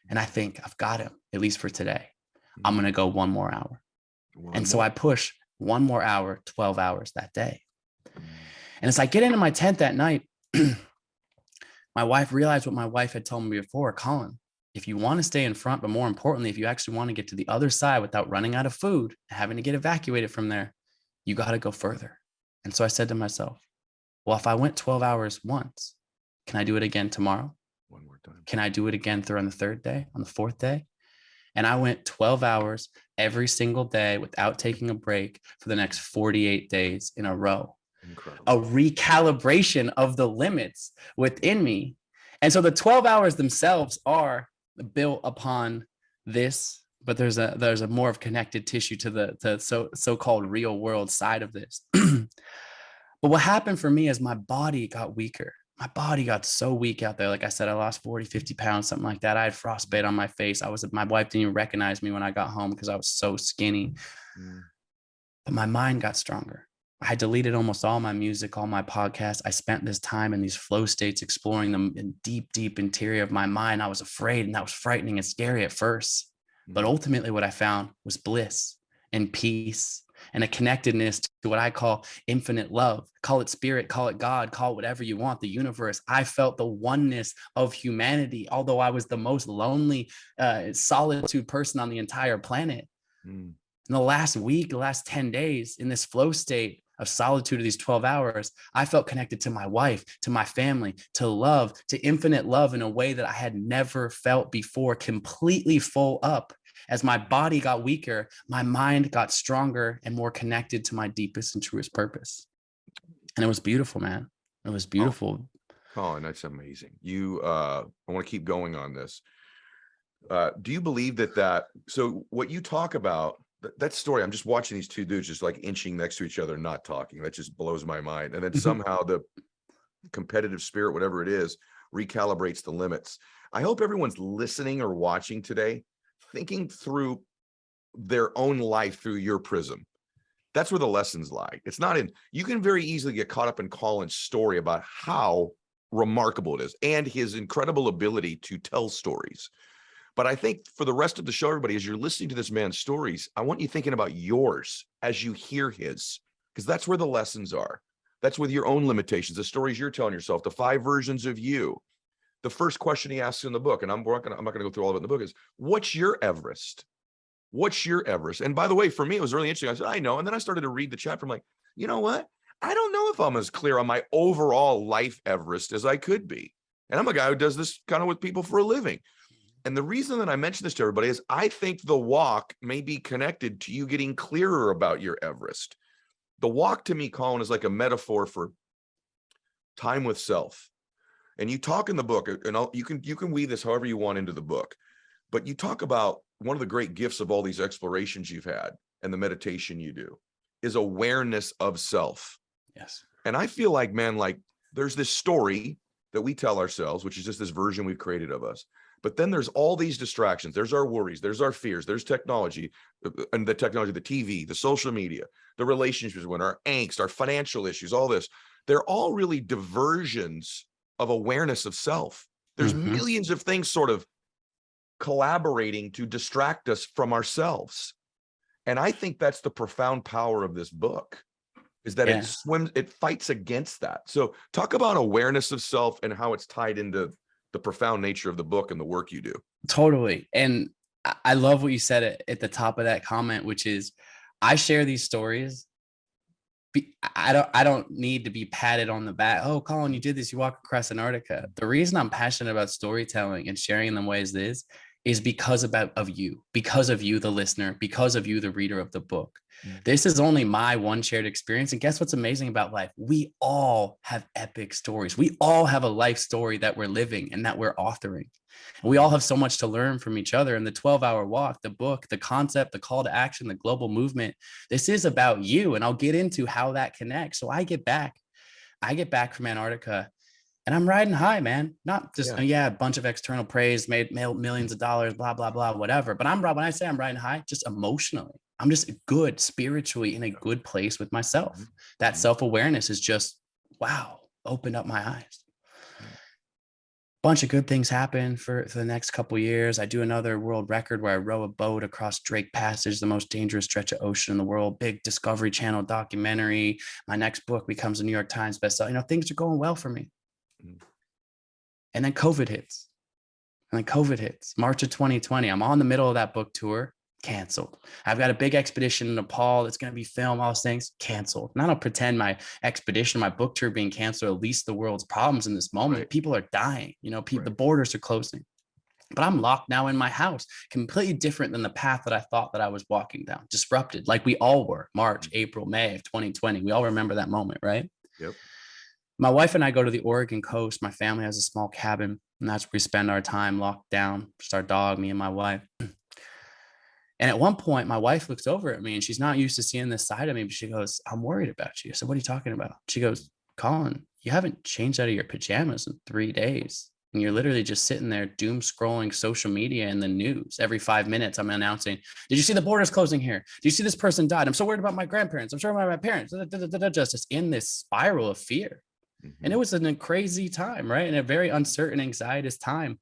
And I think I've got him, at least for today. I'm going to go one more hour. So I push one more hour, 12 hours that day. And as I get into my tent that night, my wife realized what my wife had told me before, Colin, if you want to stay in front, but more importantly, if you actually want to get to the other side without running out of food and having to get evacuated from there, you got to go further. And so I said to myself, well, if I went 12 hours once, can I do it again tomorrow? One more time. Can I do it again on the third day, on the fourth day? And I went 12 hours every single day without taking a break for the next 48 days in a row. Incredible. A recalibration of the limits within me. And so the 12 hours themselves are built upon this, but there's a more of connected tissue to the so-called real world side of this. But what happened for me is my body got weaker. My body got so weak out there. Like I said, I lost 40, 50 pounds, something like that. I had frostbite on my face. My wife didn't even recognize me when I got home because I was so skinny. But my mind got stronger. I deleted almost all my music, all my podcasts. I spent this time in these flow states, exploring them in deep, deep interior of my mind. I was afraid and that was frightening and scary at first. But ultimately what I found was bliss and peace and a connectedness to what I call infinite love. Call it spirit, call it God, call it whatever you want, the universe. I felt the oneness of humanity, although I was the most lonely, solitude person on the entire planet. In the last week, the last 10 days, in this flow state of solitude of these 12 hours, I felt connected to my wife, to my family, to love, to infinite love in a way that I had never felt before, completely full up. As my body got weaker, my mind got stronger and more connected to my deepest and truest purpose. And it was beautiful, man. It was beautiful. Colin, that's amazing. I want to keep going on this. Do you believe so what you talk about, that story, I'm just watching these two dudes just like inching next to each other, not talking. That just blows my mind. And then somehow the competitive spirit, whatever it is, recalibrates the limits. I hope everyone's listening or watching today thinking through their own life through your prism. That's where the lessons lie. It's not you can very easily get caught up in Colin's story about how remarkable it is and his incredible ability to tell stories. But I think for the rest of the show, everybody, as you're listening to this man's stories, I want you thinking about yours as you hear his, because that's where the lessons are. That's with your own limitations, the stories you're telling yourself, the 5 versions of you. The first question he asks in the book, and I'm not going to go through all of it in the book, is, what's your Everest? What's your Everest? And by the way, for me, it was really interesting. I said, I know. And then I started to read the chapter. I'm like, you know what? I don't know if I'm as clear on my overall life Everest as I could be. And I'm a guy who does this kind of with people for a living. And the reason that I mention this to everybody is I think the walk may be connected to you getting clearer about your Everest. The walk to me, Colin, is like a metaphor for time with self. And you talk in the book, and you can weave this however you want into the book, but you talk about one of the great gifts of all these explorations you've had and the meditation you do is awareness of self. Yes. And I feel like, man, like there's this story that we tell ourselves, which is just this version we've created of us, But then there's all these distractions. There's our worries, there's our fears, there's technology, and the technology, the TV, the social media, the relationships, our angst, our financial issues, all this. They're all really diversions of awareness of self. There's millions of things sort of collaborating to distract us from ourselves. And I think that's the profound power of this book, is that it fights against that. So talk about awareness of self and how it's tied into the profound nature of the book and the work you do. Totally. And I love what you said at the top of that comment, which is I share these stories. I don't need to be patted on the back. Oh, Colin, you did this. You walked across Antarctica. The reason I'm passionate about storytelling and sharing in the ways this is because of you, the listener, because of you, the reader of the book. This is only my one shared experience. And guess what's amazing about life? We all have epic stories. We all have a life story that we're living and that we're authoring. And we all have so much to learn from each other. And the 12-hour walk, the book, the concept, the call to action, the global movement, this is about you. And I'll get into how that connects. So I get back from Antarctica and I'm riding high, man. Not just, a bunch of external praise, made millions of dollars, blah, blah, blah, whatever. But when I say I'm riding high, just emotionally, I'm just good spiritually in a good place with myself. That self-awareness is just, wow, opened up my eyes. Bunch of good things happen for the next couple of years. I do another world record where I row a boat across Drake Passage, the most dangerous stretch of ocean in the world. Big Discovery Channel documentary. My next book becomes a New York Times bestseller. Things are going well for me. And then COVID hits. March of 2020. I'm on the middle of that book tour. Canceled. I've got a big expedition in Nepal that's going to be filmed, all those things canceled. And I don't pretend my expedition, my book tour being canceled, at least the world's problems in this moment. Right. People are dying, the borders are closing. But I'm locked now in my house, completely different than the path that I thought that I was walking down, disrupted, like we all were, March, April, May of 2020. We all remember that moment, right? Yep. My wife and I go to the Oregon coast. My family has a small cabin, and that's where we spend our time locked down. Just our dog, me and my wife. And at one point, my wife looks over at me and she's not used to seeing this side of me, but she goes, "I'm worried about you." I said, "What are you talking about?" She goes, "Colin, you haven't changed out of your pajamas in 3 days. And you're literally just sitting there doom scrolling social media and the news. Every 5 minutes, I'm announcing, did you see the borders closing here? Do you see this person died? I'm so worried about my grandparents. I'm so worried about my parents." Just in this spiral of fear. And it was a crazy time, right? And a very uncertain, anxietous time.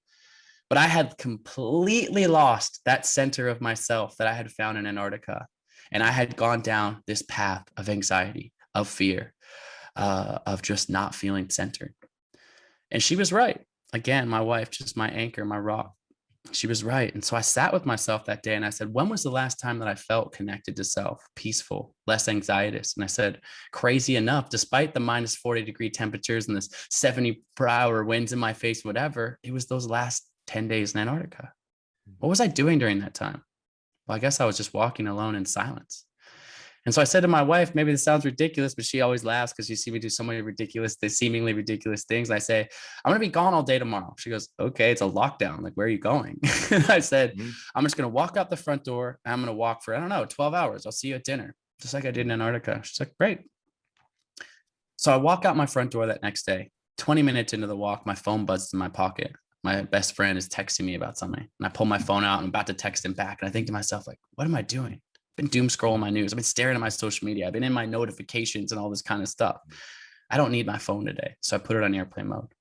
But I had completely lost that center of myself that I had found in Antarctica. And I had gone down this path of anxiety, of fear, of just not feeling centered. And she was right. Again, my wife, just my anchor, my rock. She was right. And so I sat with myself that day and I said, when was the last time that I felt connected to self, peaceful, less anxietous? And I said, crazy enough, despite the minus 40-degree temperatures and this 70 per hour winds in my face, whatever, it was those last 10 days in Antarctica. What was I doing during that time? Well, I guess I was just walking alone in silence. And so I said to my wife, maybe this sounds ridiculous, but she always laughs because you see me do so many seemingly ridiculous things. And I say, "I'm going to be gone all day tomorrow." She goes, "Okay, it's a lockdown. Like, where are you going?" I said, "I'm just going to walk out the front door. And I'm going to walk for, 12 hours. I'll see you at dinner." Just like I did in Antarctica. She's like, "Great." So I walk out my front door that next day. 20 minutes into the walk, my phone buzzes in my pocket. My best friend is texting me about something. And I pull my phone out and I'm about to text him back. And I think to myself, like, what am I doing? I've been doom scrolling my news. I've been staring at my social media. I've been in my notifications and all this kind of stuff. I don't need my phone today. So I put it on airplane mode.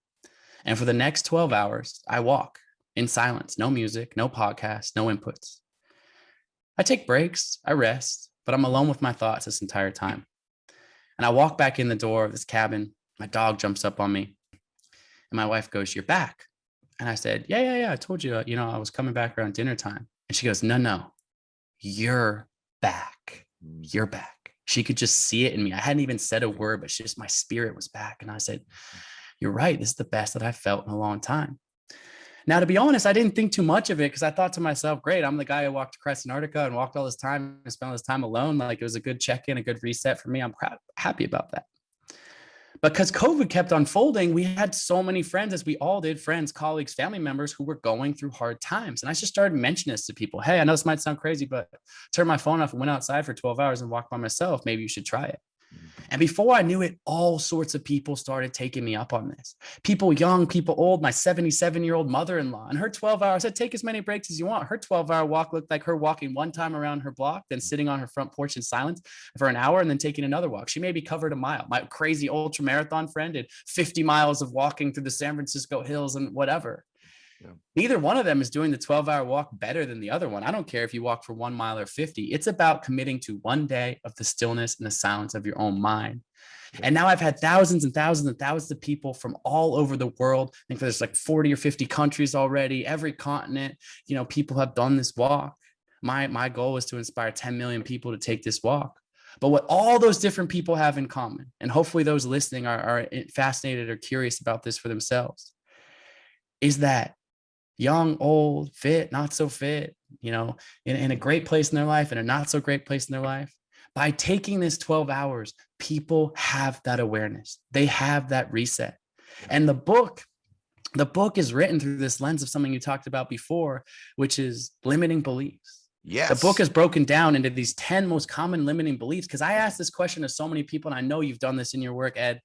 And for the next 12 hours, I walk in silence, no music, no podcasts, no inputs. I take breaks, I rest, but I'm alone with my thoughts this entire time. And I walk back in the door of this cabin. My dog jumps up on me and my wife goes, "You're back." And I said, yeah. I told you, I was coming back around dinner time. And she goes, no, you're back. You're back. She could just see it in me. I hadn't even said a word, but just my spirit was back. And I said, "You're right. This is the best that I've felt in a long time." Now, to be honest, I didn't think too much of it because I thought to myself, great, I'm the guy who walked across Antarctica and walked all this time and spent all this time alone. Like, it was a good check-in, a good reset for me. I'm happy about that. Because COVID kept unfolding, we had so many friends, as we all did, friends, colleagues, family members who were going through hard times. And I just started mentioning this to people. Hey, I know this might sound crazy, but turn my phone off and went outside for 12 hours and walked by myself. Maybe you should try it. And before I knew it, all sorts of people started taking me up on this. People young, people old, my 77-year-old mother-in-law and her 12-hour, I said, take as many breaks as you want. Her 12-hour walk looked like her walking one time around her block, then sitting on her front porch in silence for an hour and then taking another walk. She maybe covered a mile. My crazy ultra marathon friend did 50 miles of walking through the San Francisco hills and whatever. Yeah. Neither one of them is doing the 12-hour walk better than the other one. I don't care if you walk for 1 mile or 50. It's about committing to one day of the stillness and the silence of your own mind. Yeah. And now I've had thousands and thousands and thousands of people from all over the world. I think there's like 40 or 50 countries already, every continent, you know, people have done this walk. My goal is to inspire 10 million people to take this walk. But what all those different people have in common, and hopefully those listening are fascinated or curious about this for themselves, is that young, old, fit, not so fit, you know, in a great place in their life and a not so great place in their life. By taking this 12 hours, people have that awareness. They have that reset. And the book is written through this lens of something you talked about before, which is limiting beliefs. Yes. The book is broken down into these 10 most common limiting beliefs. Because I asked this question to so many people, and I know you've done this in your work, Ed.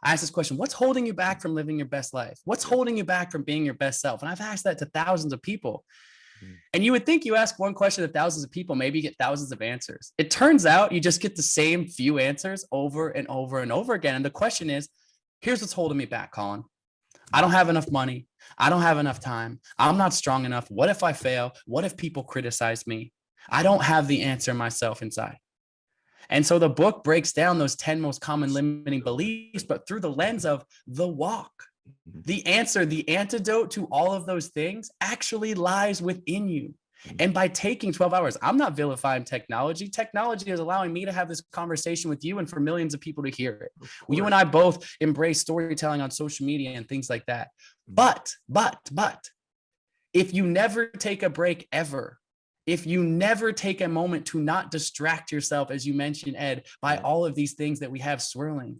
I asked this question: what's holding you back from living your best life? What's holding you back from being your best self? And I've asked that to thousands of people. And you would think you ask one question to thousands of people, maybe you get thousands of answers. It turns out you just get the same few answers over and over and over again. And the question is, here's what's holding me back, Colin. I don't have enough money. I don't have enough time. I'm not strong enough. What if I fail? What if people criticize me? I don't have the answer myself inside. And so the book breaks down those 10 most common limiting beliefs, but through the lens of the walk. The answer, the antidote to all of those things actually lies within you. And by taking 12 hours, I'm not vilifying technology. Technology is allowing me to have this conversation with you and for millions of people to hear it. You and I both embrace storytelling on social media and things like that. But if you never take a break ever, if you never take a moment to not distract yourself, as you mentioned, Ed, by all of these things that we have swirling,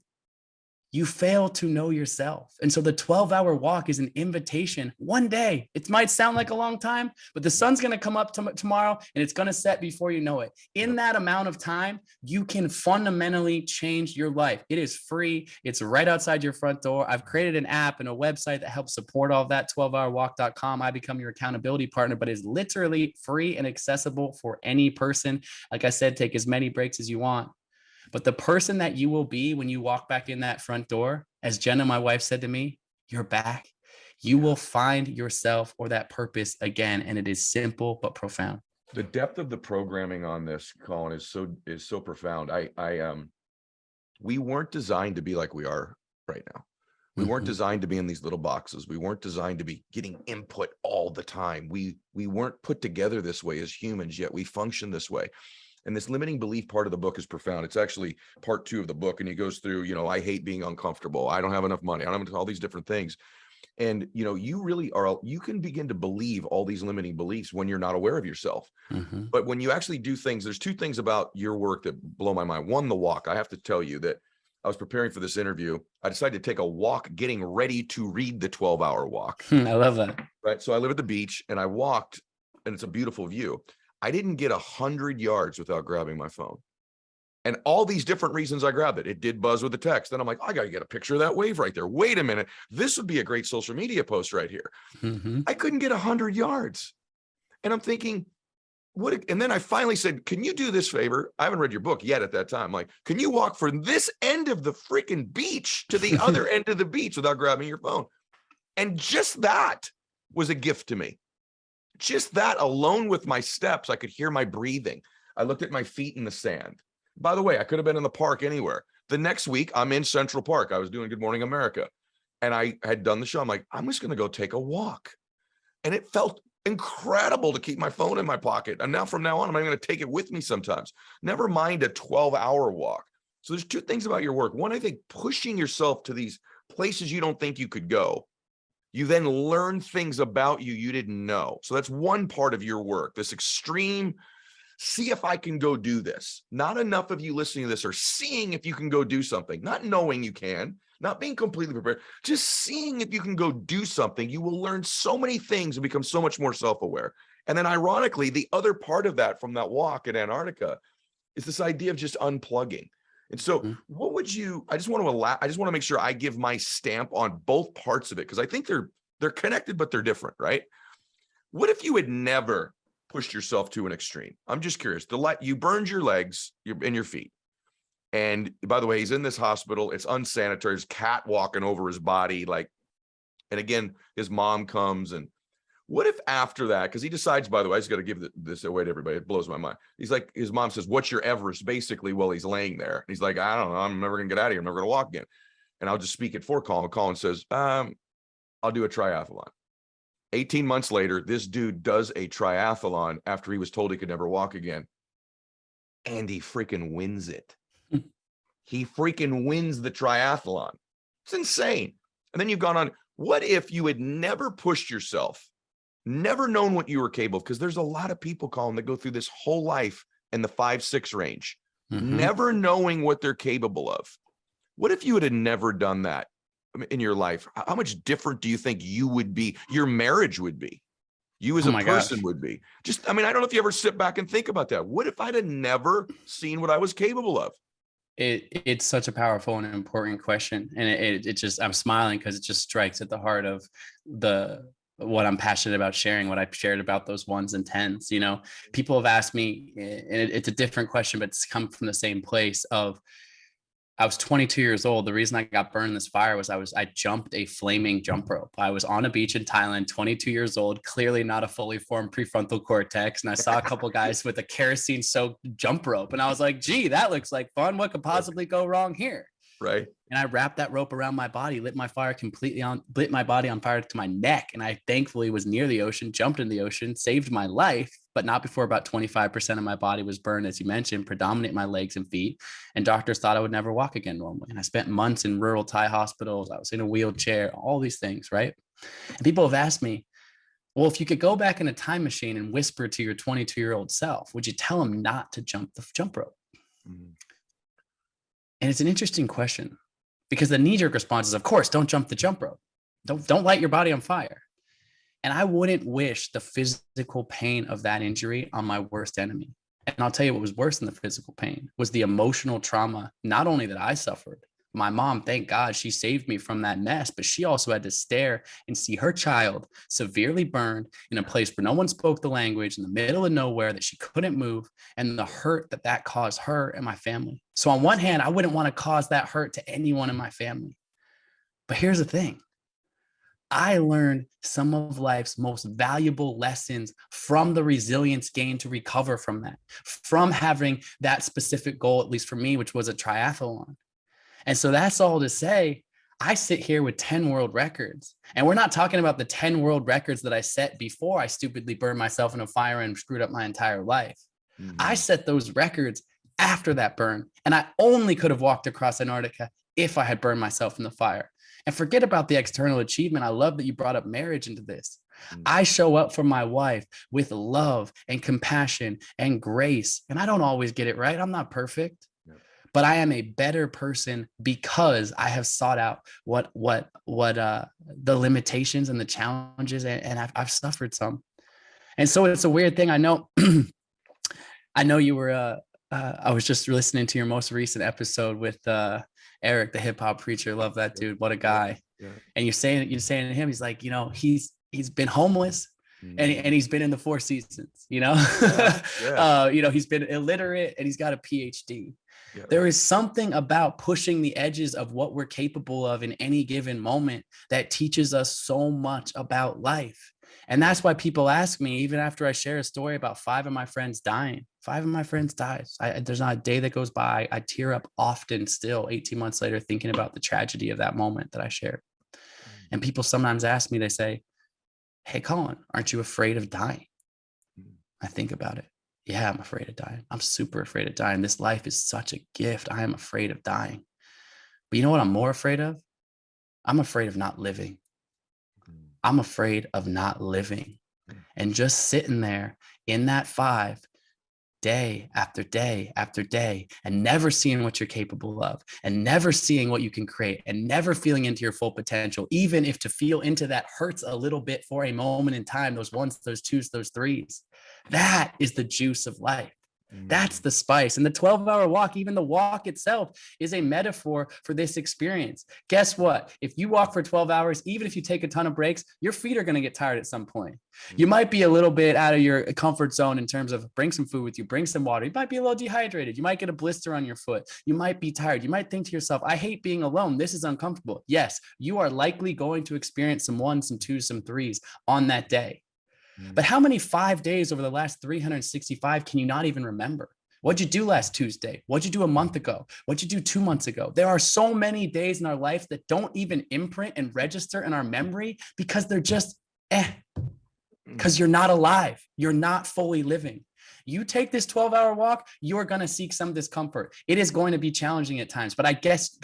you fail to know yourself. And so the 12-hour walk is an invitation. One day, it might sound like a long time, but the sun's going to come up tomorrow and it's going to set before you know it. In that amount of time, you can fundamentally change your life. It is free. It's right outside your front door. I've created an app and a website that helps support all of that, 12hourwalk.com. I become your accountability partner, but it's literally free and accessible for any person. Like I said, take as many breaks as you want. But the person that you will be when you walk back in that front door, as Jenna, my wife, said to me, you're back. You will find yourself or that purpose again. And it is simple, but profound. The depth of the programming on this, Colin, is so profound. We weren't designed to be like we are right now. We weren't designed to be in these little boxes. We weren't designed to be getting input all the time. We weren't put together this way as humans, yet we function this way. And this limiting belief part of the book is profound. It's actually part 2 of the book. And he goes through, I hate being uncomfortable. I don't have enough money. I don't have all these different things. And, you can begin to believe all these limiting beliefs when you're not aware of yourself. But when you actually do things, there's 2 things about your work that blow my mind. One, the walk. I have to tell you that I was preparing for this interview. I decided to take a walk getting ready to read the 12-hour walk. I love that. Right. So I live at the beach and I walked, and it's a beautiful view. I didn't get 100 yards without grabbing my phone. And all these different reasons I grabbed it. It did buzz with the text. Then I'm like, I got to get a picture of that wave right there. Wait a minute. This would be a great social media post right here. I couldn't get 100 yards. And I'm thinking, and then I finally said, can you do this favor? I haven't read your book yet at that time. I'm like, can you walk from this end of the freaking beach to the other end of the beach without grabbing your phone? And just that was a gift to me. Just that alone with my steps, I could hear my breathing. I looked at my feet in the sand. By the way, I could have been in the park anywhere. The next week, I'm in Central Park. I was doing Good Morning America. And I had done the show. I'm like, I'm just going to go take a walk. And it felt incredible to keep my phone in my pocket. And now from now on, I'm going to take it with me sometimes. Never mind a 12-hour walk. So there's 2 things about your work. One, I think pushing yourself to these places you don't think you could go. You then learn things about you didn't know. So that's one part of your work, this extreme, see if I can go do this. Not enough of you listening to this are seeing if you can go do something, not knowing you can, not being completely prepared, just seeing if you can go do something. You will learn so many things and become so much more self-aware. And then ironically, the other part of that from that walk in Antarctica is this idea of just unplugging. And so what would you, I just want to make sure I give my stamp on both parts of it, because I think they're connected, but they're different, right? What if you had never pushed yourself to an extreme? I'm just curious. You burned your legs and your feet. And by the way, he's in this hospital. It's unsanitary. There's cat walking over his body. And again, his mom comes. And what if after that, because he decides, by the way, I just got to give this away to everybody. It blows my mind. He's like, his mom says, "What's your Everest?" Basically, while he's laying there. And he's like, "I don't know. I'm never going to get out of here. I'm never going to walk again." And I'll just speak it for Colin. Colin says, "I'll do a triathlon." 18 months later, this dude does a triathlon after he was told he could never walk again. And he freaking wins it. He freaking wins the triathlon. It's insane. And then you've gone on. What if you had never pushed yourself, never known what you were capable of? Because there's a lot of people, Colin, that go through this whole life in the 5-6 range, never knowing what they're capable of. What if you had never done that in your life? How much different do you think you would be? Your marriage would be. You as a person would be. I don't know if you ever sit back and think about that. What if I'd have never seen what I was capable of? It's such a powerful and important question. And it just, I'm smiling because it just strikes at the heart of what I'm passionate about sharing, what I've shared about those 1s and 10s. People have asked me, and it's a different question, but it's come from the same place of, I was 22 years old. The reason I got burned in this fire was I jumped a flaming jump rope. I was on a beach in Thailand, 22 years old, clearly not a fully formed prefrontal cortex. And I saw a couple guys with a kerosene soaked jump rope. And I was like, gee, that looks like fun. What could possibly go wrong here? Right. And I wrapped that rope around my body, lit my body on fire to my neck. And I thankfully was near the ocean, jumped in the ocean, saved my life, but not before about 25% of my body was burned, as you mentioned, predominate my legs and feet. And doctors thought I would never walk again normally. And I spent months in rural Thai hospitals. I was in a wheelchair, all these things, right? And people have asked me, well, if you could go back in a time machine and whisper to your 22-year-old self, would you tell him not to jump the jump rope? And it's an interesting question, because the knee-jerk response is, of course, don't jump the jump rope. Don't light your body on fire. And I wouldn't wish the physical pain of that injury on my worst enemy. And I'll tell you what was worse than the physical pain was the emotional trauma, not only that I suffered. My mom, thank God, she saved me from that mess, but she also had to stare and see her child severely burned in a place where no one spoke the language, in the middle of nowhere, that she couldn't move, and the hurt that caused her and my family. So on one hand, I wouldn't want to cause that hurt to anyone in my family. But here's the thing. I learned some of life's most valuable lessons from the resilience gained to recover from that, from having that specific goal, at least for me, which was a triathlon. And so that's all to say, I sit here with 10 world records, and we're not talking about the 10 world records that I set before I stupidly burned myself in a fire and screwed up my entire life. I set those records after that burn, and I only could have walked across Antarctica if I had burned myself in the fire. And forget about the external achievement. I love that you brought up marriage into this. I show up for my wife with love and compassion and grace, and I don't always get it right. I'm not perfect. But I am a better person because I have sought out what the limitations and the challenges, and I've suffered some. And so it's a weird thing. I know, you were, I was just listening to your most recent episode with Eric, the hip hop preacher. Love that dude. What a guy. Yeah. And you're saying to him, he's like, he's been homeless. And he's been in the Four Seasons, he's been illiterate, and he's got a PhD. Yeah. There is something about pushing the edges of what we're capable of in any given moment that teaches us so much about life. And that's why people ask me, even after I share a story about 5 of my friends dying, 5 of my friends died. There's not a day that goes by. I tear up often still 18 months later, thinking about the tragedy of that moment that I shared. And people sometimes ask me, they say, hey, Colin, aren't you afraid of dying? I think about it. Yeah, I'm afraid of dying. I'm super afraid of dying. This life is such a gift. I am afraid of dying. But you know what I'm more afraid of? I'm afraid of not living. I'm afraid of not living. And just sitting there in that 5, day after day after day, and never seeing what you're capable of, and never seeing what you can create, and never feeling into your full potential, even if to feel into that hurts a little bit for a moment in time, those 1s, those 2s, those 3s. That is the juice of life. That's the spice. And the 12-hour walk, even the walk itself, is a metaphor for this experience. Guess what? If you walk for 12 hours, even if you take a ton of breaks, your feet are going to get tired at some point. You might be a little bit out of your comfort zone in terms of bring some food with you, bring some water. You might be a little dehydrated. You might get a blister on your foot. You might be tired. You might think to yourself, I hate being alone. This is uncomfortable. Yes, you are likely going to experience some ones, some twos, some threes on that day. But how many 5 days over the last 365 can you not even remember? What'd you do last Tuesday? What'd you do a month ago? What'd you do 2 months ago? There are so many days in our life that don't even imprint and register in our memory because they're just because you're not alive. You're not fully living. You take this 12-hour walk, you are going to seek some discomfort. It is going to be challenging at times, but I guess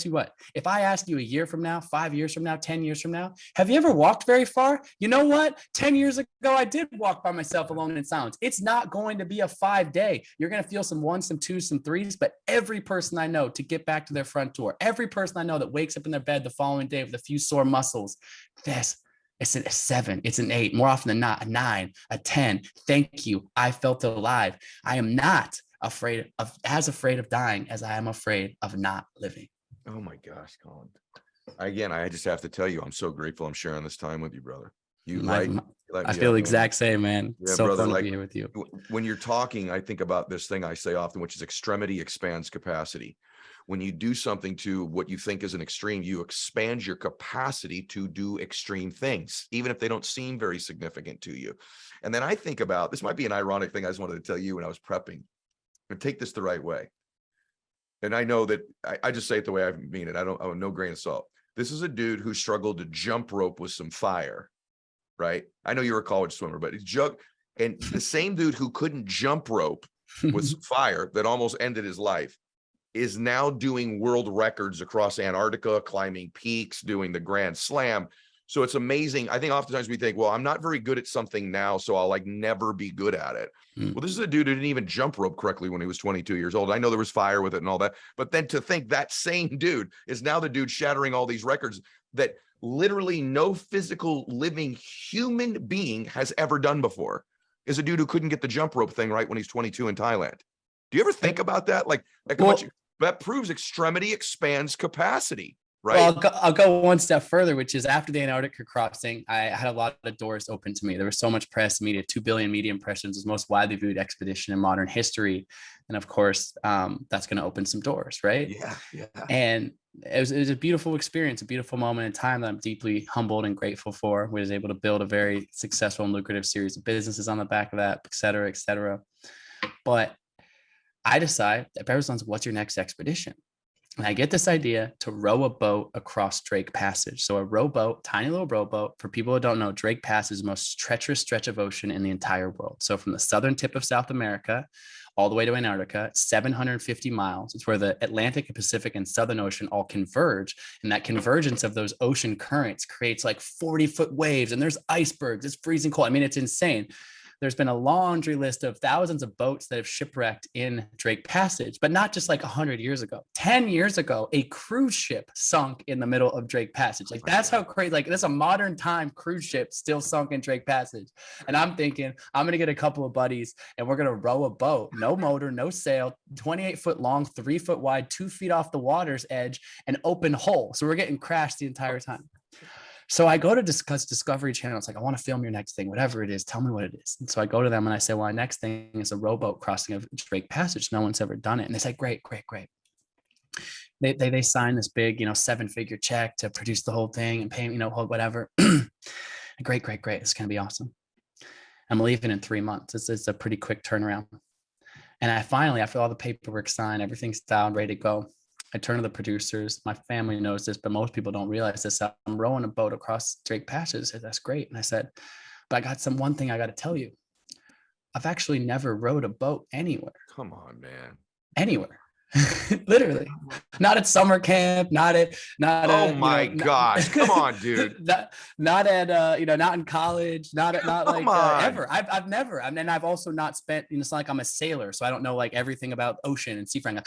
you what? If I ask you a year from now, 5 years from now, 10 years from now, have you ever walked very far? You know what? 10 years ago, I did walk by myself alone in silence. It's not going to be a 5-day. You're going to feel some ones, some twos, some threes, but every person I know to get back to their front door, every person I know that wakes up in their bed the following day with a few sore muscles, it's a 7, it's an 8, more often than not, a 9, a 10. Thank you. I felt alive. I am not afraid of dying as I am afraid of not living. Oh my gosh, Colin. Again, I just have to tell you, I'm so grateful I'm sharing this time with you, brother. I feel the exact same, man. Yeah, so brother, fun to be here with you. When you're talking, I think about this thing I say often, which is extremity expands capacity. When you do something to what you think is an extreme, you expand your capacity to do extreme things, even if they don't seem very significant to you. And then I think about, this might be an ironic thing I just wanted to tell you when I was prepping, but take this the right way. And I know that I just say it the way I mean it. I don't no grain of salt. This is a dude who struggled to jump rope with some fire, right? I know you're a college swimmer, but and the same dude who couldn't jump rope with some fire that almost ended his life is now doing world records across Antarctica, climbing peaks, doing the Grand Slam. So it's amazing. I think oftentimes we think, well, I'm not very good at something now, so I'll like never be good at it. Well, this is a dude who didn't even jump rope correctly when he was 22 years old. I know there was fire with it and all that, but then to think that same dude is now the dude shattering all these records that literally no physical living human being has ever done before, is a dude who couldn't get the jump rope thing right when he's 22 in Thailand. Do you ever think about that? That proves extremity expands capacity, right? Well, I'll go one step further, which is after the Antarctica crossing, I had a lot of doors open to me. There was so much press, media, 2 billion media impressions, was most widely viewed expedition in modern history. And of course, that's going to open some doors, right? Yeah. And it was a beautiful experience, a beautiful moment in time that I'm deeply humbled and grateful for. We was able to build a very successful and lucrative series of businesses on the back of that, et cetera, et cetera. But I decide that Bear's what's your next expedition? And I get this idea to row a boat across Drake Passage. So a rowboat, tiny little rowboat. For people who don't know, Drake Passage is the most treacherous stretch of ocean in the entire world. So from the southern tip of South America all the way to Antarctica, 750 miles. It's where the Atlantic, Pacific, and Southern Ocean all converge. And that convergence of those ocean currents creates like 40-foot waves, and there's icebergs. It's freezing cold. I mean, it's insane. There's been a laundry list of thousands of boats that have shipwrecked in Drake Passage, but not just like 100 years ago. 10 years ago, a cruise ship sunk in the middle of Drake Passage. Like, that's how crazy, like, that's a modern time cruise ship still sunk in Drake Passage. And I'm thinking, I'm going to get a couple of buddies and we're going to row a boat, no motor, no sail, 28-foot long, 3-foot wide, 2 feet off the water's edge, and open hull. So we're getting crashed the entire time. So I go to discuss Discovery Channel. It's like, I want to film your next thing, whatever it is. Tell me what it is. And so I go to them and I say, well, my next thing is a rowboat crossing of Drake Passage. No one's ever done it. And they say, great. They sign this big, 7-figure check to produce the whole thing and pay, whatever. Great. It's going to be awesome. I'm leaving in 3 months. It's a pretty quick turnaround. And I finally, after all the paperwork signed, everything's down, ready to go, I turn to the producers. My family knows this, but most people don't realize this. I'm rowing a boat across Drake Passage. I said, that's great. And I said, but I got one thing I got to tell you. I've actually never rowed a boat anywhere. Come on, man. Anywhere. Literally, not at summer camp, not Oh at, my gosh. Come on, dude. not at not in college, not Come like on. ever. I've never. I mean, and I've also not spent, it's not like I'm a sailor, so I don't know like everything about ocean and seafaring.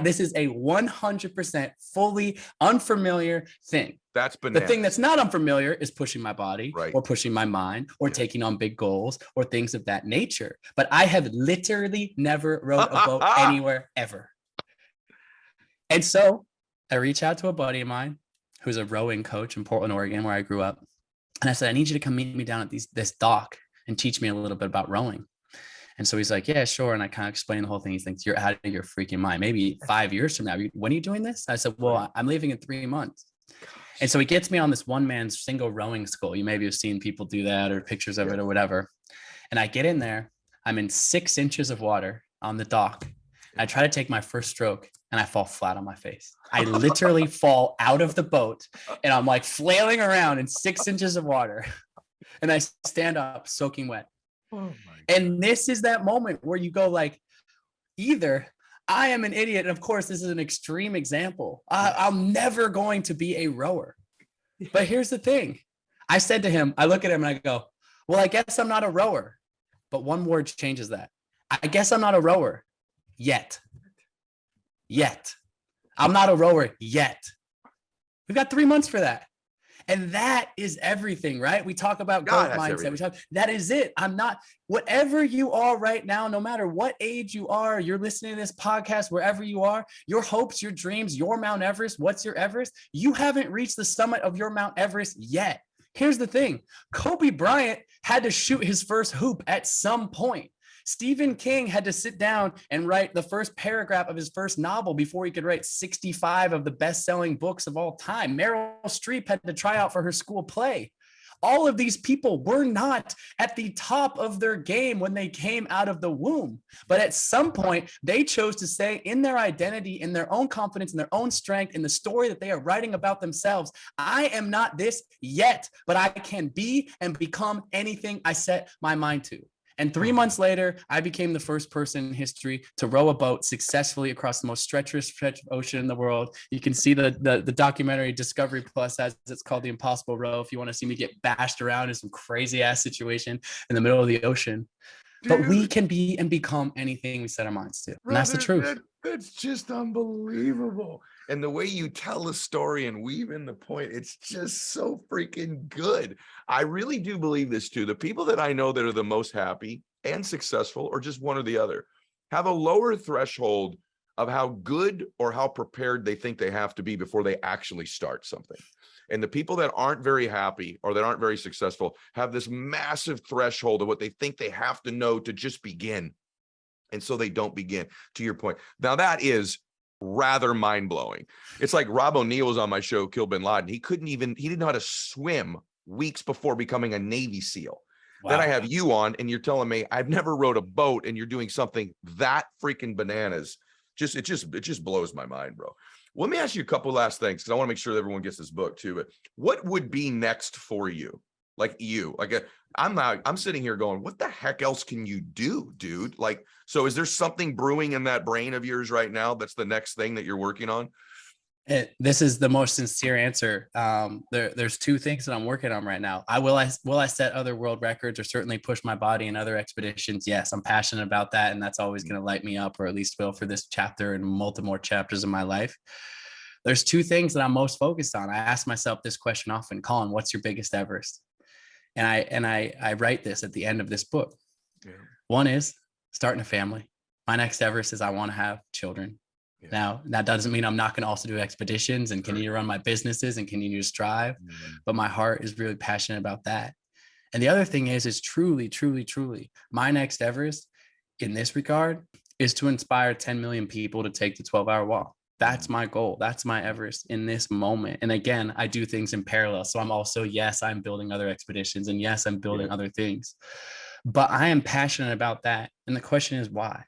This is a 100% fully unfamiliar thing. That's The bananas. thing that's not unfamiliar is pushing my body, Right. or pushing my mind, or taking on big goals or things of that nature. But I have literally never rowed a boat anywhere ever. And so I reached out to a buddy of mine who's a rowing coach in Portland, Oregon, where I grew up. And I said, I need you to come meet me down at this dock and teach me a little bit about rowing. And so he's like, yeah, sure. And I kind of explained the whole thing. He thinks, you're out of your freaking mind. Maybe 5 years from now, when are you doing this? I said, well, I'm leaving in 3 months. And so he gets me on this one-man single rowing school. You maybe have seen people do that or pictures of it or whatever. And I get in there. I'm in 6 inches of water on the dock. I try to take my first stroke and I fall flat on my face. I literally fall out of the boat and I'm like flailing around in 6 inches of water. And I stand up soaking wet. Oh and this is that moment where you go like, either I am an idiot. And of course, this is an extreme example. I'm never going to be a rower. But here's the thing. I said to him, I look at him and I go, well, I guess I'm not a rower. But one word changes that. I guess I'm not a rower. Yet. I'm not a rower yet. We've got 3 months for that. And that is everything, right? We talk about growth mindset. That is it. I'm not, whatever you are right now, no matter what age you are, you're listening to this podcast, wherever you are, your hopes, your dreams, your Mount Everest, what's your Everest? You haven't reached the summit of your Mount Everest yet. Here's the thing. Kobe Bryant had to shoot his first hoop at some point. Stephen King had to sit down and write the first paragraph of his first novel before he could write 65 of the best-selling books of all time. Meryl Streep had to try out for her school play. All of these people were not at the top of their game when they came out of the womb. But at some point, they chose to stay in their identity, in their own confidence, in their own strength, in the story that they are writing about themselves. I am not this yet, but I can be and become anything I set my mind to. And 3 months later, I became the first person in history to row a boat successfully across the most treacherous stretch of ocean in the world. You can see the documentary Discovery Plus, as it's called, The Impossible Row, if you want to see me get bashed around in some crazy ass situation in the middle of the ocean. Dude, but we can be and become anything we set our minds to. And that's the truth. That's just unbelievable. And the way you tell a story and weave in the point, it's just so freaking good. I really do believe this too. The people that I know that are the most happy and successful, or just one or the other, have a lower threshold of how good or how prepared they think they have to be before they actually start something. And the people that aren't very happy or that aren't very successful have this massive threshold of what they think they have to know to just begin. And so they don't begin, to your point. Now that is rather mind-blowing. It's like Rob O'Neill was on my show, Kill Bin Laden. He didn't know how to swim weeks before becoming a Navy SEAL. Wow. Then I have you on and you're telling me I've never rowed a boat and you're doing something that freaking bananas. It just blows my mind, bro. Let me ask you a couple last things, because I want to make sure that everyone gets this book too. But what would be next for you? I'm sitting here going, what the heck else can you do, dude? Like, so is there something brewing in that brain of yours right now that's the next thing that you're working on? This is the most sincere answer. There's 2 things that I'm working on right now. Will I set other world records or certainly push my body in other expeditions? Yes, I'm passionate about that, and that's always going to light me up, or at least will for this chapter and multiple more chapters of my life. There's 2 things that I'm most focused on. I ask myself this question often, Colin, what's your biggest Everest? And I write this at the end of this book. Yeah. One is starting a family. My next Everest is I want to have children. Yeah. Now, that doesn't mean I'm not going to also do expeditions and continue to run my businesses and continue to strive. Mm-hmm. But my heart is really passionate about that. And the other thing is truly, truly, truly, my next Everest in this regard is to inspire 10 million people to take the 12-hour walk. That's my goal. That's my Everest in this moment. And again, I do things in parallel. So I'm also, yes, I'm building other expeditions, and yes, I'm building other things, but I am passionate about that. And the question is why?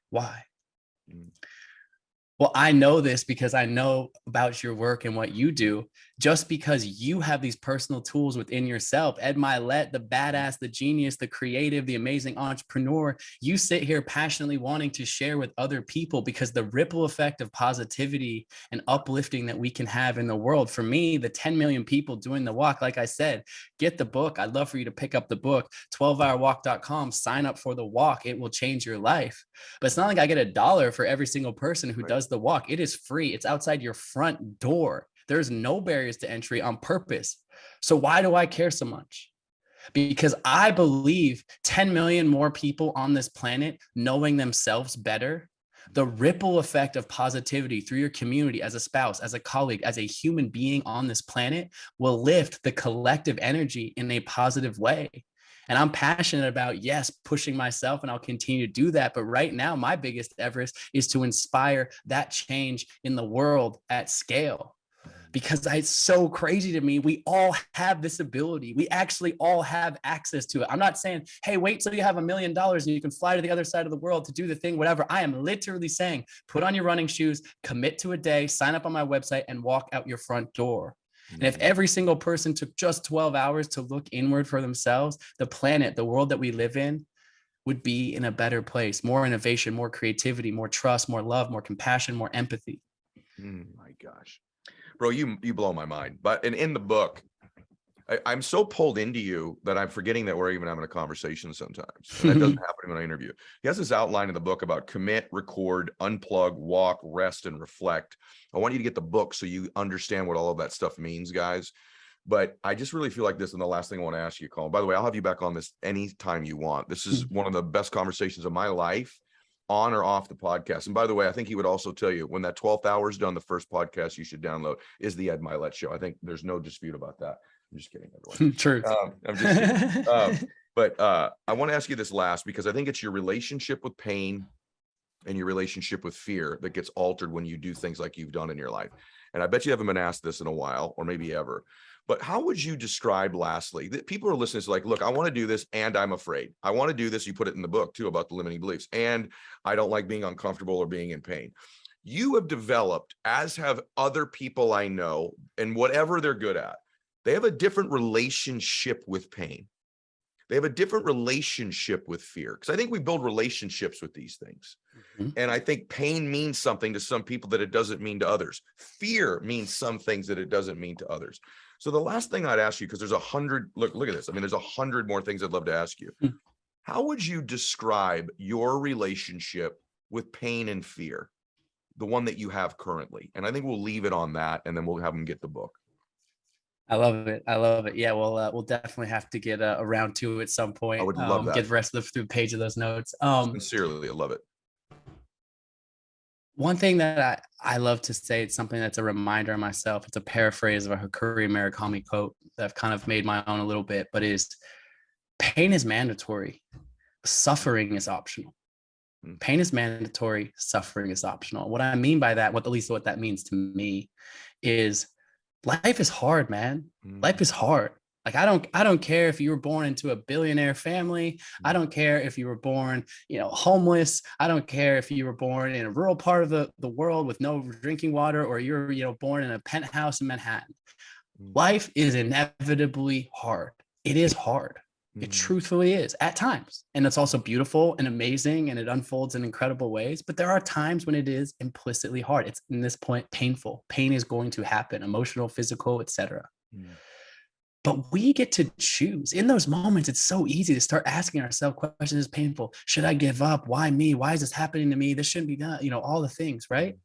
Well, I know this because I know about your work and what you do. Just because you have these personal tools within yourself, Ed Mylett, the badass, the genius, the creative, the amazing entrepreneur, you sit here passionately wanting to share with other people because the ripple effect of positivity and uplifting that we can have in the world. For me, the 10 million people doing the walk, like I said, get the book. I'd love for you to pick up the book, 12hourwalk.com, sign up for the walk. It will change your life. But it's not like I get $1 for every single person who does the walk. It is free. It's outside your front door. There's no barriers to entry on purpose. So why do I care so much? Because I believe 10 million more people on this planet knowing themselves better, the ripple effect of positivity through your community as a spouse, as a colleague, as a human being on this planet will lift the collective energy in a positive way. And I'm passionate about, yes, pushing myself, and I'll continue to do that. But right now, my biggest Everest is to inspire that change in the world at scale. Because it's so crazy to me. We all have this ability. We actually all have access to it. I'm not saying, hey, wait till you have $1 million and you can fly to the other side of the world to do the thing, whatever. I am literally saying, put on your running shoes, commit to a day, sign up on my website, and walk out your front door. And if every single person took just 12 hours to look inward for themselves, the planet, the world that we live in, would be in a better place. More innovation, more creativity, more trust, more love, more compassion, more empathy. My gosh. Bro, you blow my mind. But in the book, I'm so pulled into you that I'm forgetting that we're even having a conversation sometimes. And that doesn't happen when I interview. He has this outline in the book about commit, record, unplug, walk, rest, and reflect. I want you to get the book so you understand what all of that stuff means, guys. But I just really feel like this, and the last thing I want to ask you, Colin, by the way, I'll have you back on this anytime you want. This is one of the best conversations of my life, on or off the podcast. And by the way, I think he would also tell you when that 12th hour is done, the first podcast you should download is the Ed Mylett Show. I think there's no dispute about that. I'm just kidding, everyone. True. I'm just kidding. But I want to ask you this last, because I think it's your relationship with pain and your relationship with fear that gets altered when you do things like you've done in your life. And I bet you haven't been asked this in a while, or maybe ever. But how would you describe, lastly, that people are listening to, like, look, I want to do this and I'm afraid. I want to do this. You put it in the book too about the limiting beliefs. And I don't like being uncomfortable or being in pain. You have developed, as have other people I know, and whatever they're good at, they have a different relationship with pain. They have a different relationship with fear. Because I think we build relationships with these things. And I think pain means something to some people that it doesn't mean to others. Fear means some things that it doesn't mean to others. So the last thing I'd ask you, because there's 100, look at this. I mean, there's 100 more things I'd love to ask you. How would you describe your relationship with pain and fear, the one that you have currently? And I think we'll leave it on that, and then we'll have them get the book. I love it. I love it. Yeah, we'll definitely have to get around to it at some point. I would love that. Get the rest of the page of those notes. Sincerely, I love it. One thing that I love to say, it's something that's a reminder of myself. It's a paraphrase of a Hakuri Murakami quote that I've kind of made my own a little bit, but is pain is mandatory. Suffering is optional. Pain is mandatory. Suffering is optional. What I mean by that, at least what that means to me, is life is hard, man. Life is hard. Like, I don't care if you were born into a billionaire family. I don't care if you were born, homeless. I don't care if you were born in a rural part of the world with no drinking water, or you're, born in a penthouse in Manhattan. Life is inevitably hard. It is hard. It truthfully is at times. And it's also beautiful and amazing, and it unfolds in incredible ways. But there are times when it is implicitly hard. It's, in this point, painful. Pain is going to happen, emotional, physical, etc. But we get to choose. In those moments, it's so easy to start asking ourselves questions. Is painful? Should I give up? Why me? Why is this happening to me? This shouldn't be done. All the things, right?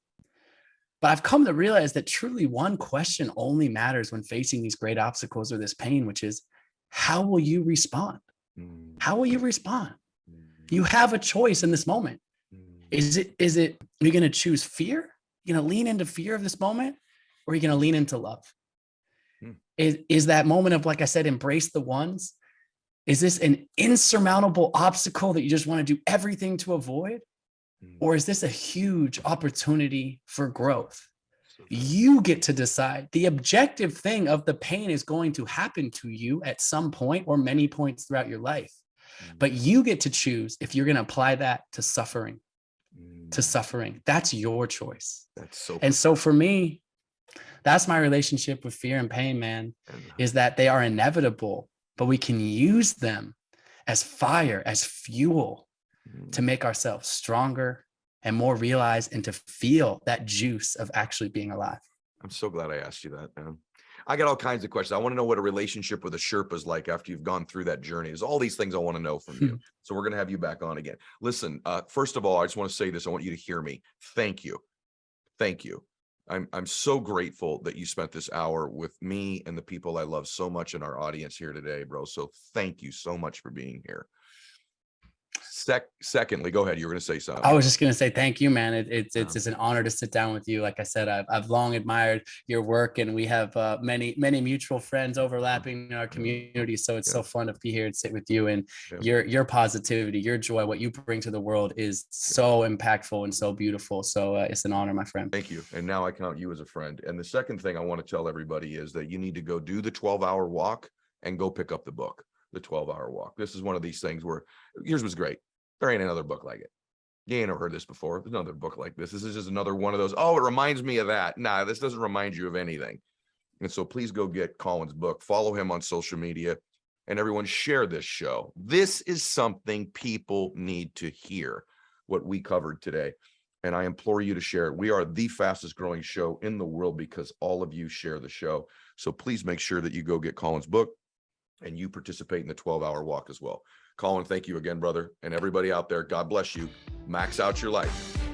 But I've come to realize that truly one question only matters when facing these great obstacles or this pain, which is, how will you respond? How will you respond? You have a choice in this moment. Is it, you're going to choose fear? You're going to lean into fear of this moment, or are you going to lean into love? Is that moment of, like I said, embrace the ones? Is this an insurmountable obstacle that you just want to do everything to avoid? Or is this a huge opportunity for growth? You get to decide. The objective thing of the pain is going to happen to you at some point or many points throughout your life. But you get to choose if you're going to apply that to suffering. to suffering. That's your choice. That's so. And so for me, that's my relationship with fear and pain, man, is that they are inevitable, but we can use them as fire, as fuel to make ourselves stronger and more realized and to feel that juice of actually being alive. I'm so glad I asked you that, man. I got all kinds of questions. I want to know what a relationship with a Sherpa is like after you've gone through that journey. There's all these things I want to know from you. So we're going to have you back on again. Listen, first of all, I just want to say this. I want you to hear me. Thank you. Thank you. I'm so grateful that you spent this hour with me and the people I love so much in our audience here today, bro. So thank you so much for being here. Secondly, go ahead. You were going to say something. I was just going to say thank you, man. It's an honor to sit down with you. Like I said, I've long admired your work, and we have many mutual friends overlapping in our community. So it's so fun to be here and sit with you, and your positivity, your joy, what you bring to the world is so impactful and so beautiful. So it's an honor, my friend. Thank you. And now I count you as a friend. And the second thing I want to tell everybody is that you need to go do the 12-hour walk and go pick up the book, The 12-Hour Walk. This is one of these things where yours was great. There ain't another book like it. You ain't ever heard this before. There's another book like this. This is just another one of those. Oh, it reminds me of that. Nah, this doesn't remind you of anything. And so please go get Colin's book. Follow him on social media. And everyone share this show. This is something people need to hear, what we covered today. And I implore you to share it. We are the fastest growing show in the world because all of you share the show. So please make sure that you go get Colin's book and you participate in the 12-hour walk as well. Colin, thank you again, brother. And everybody out there, God bless you. Max out your life.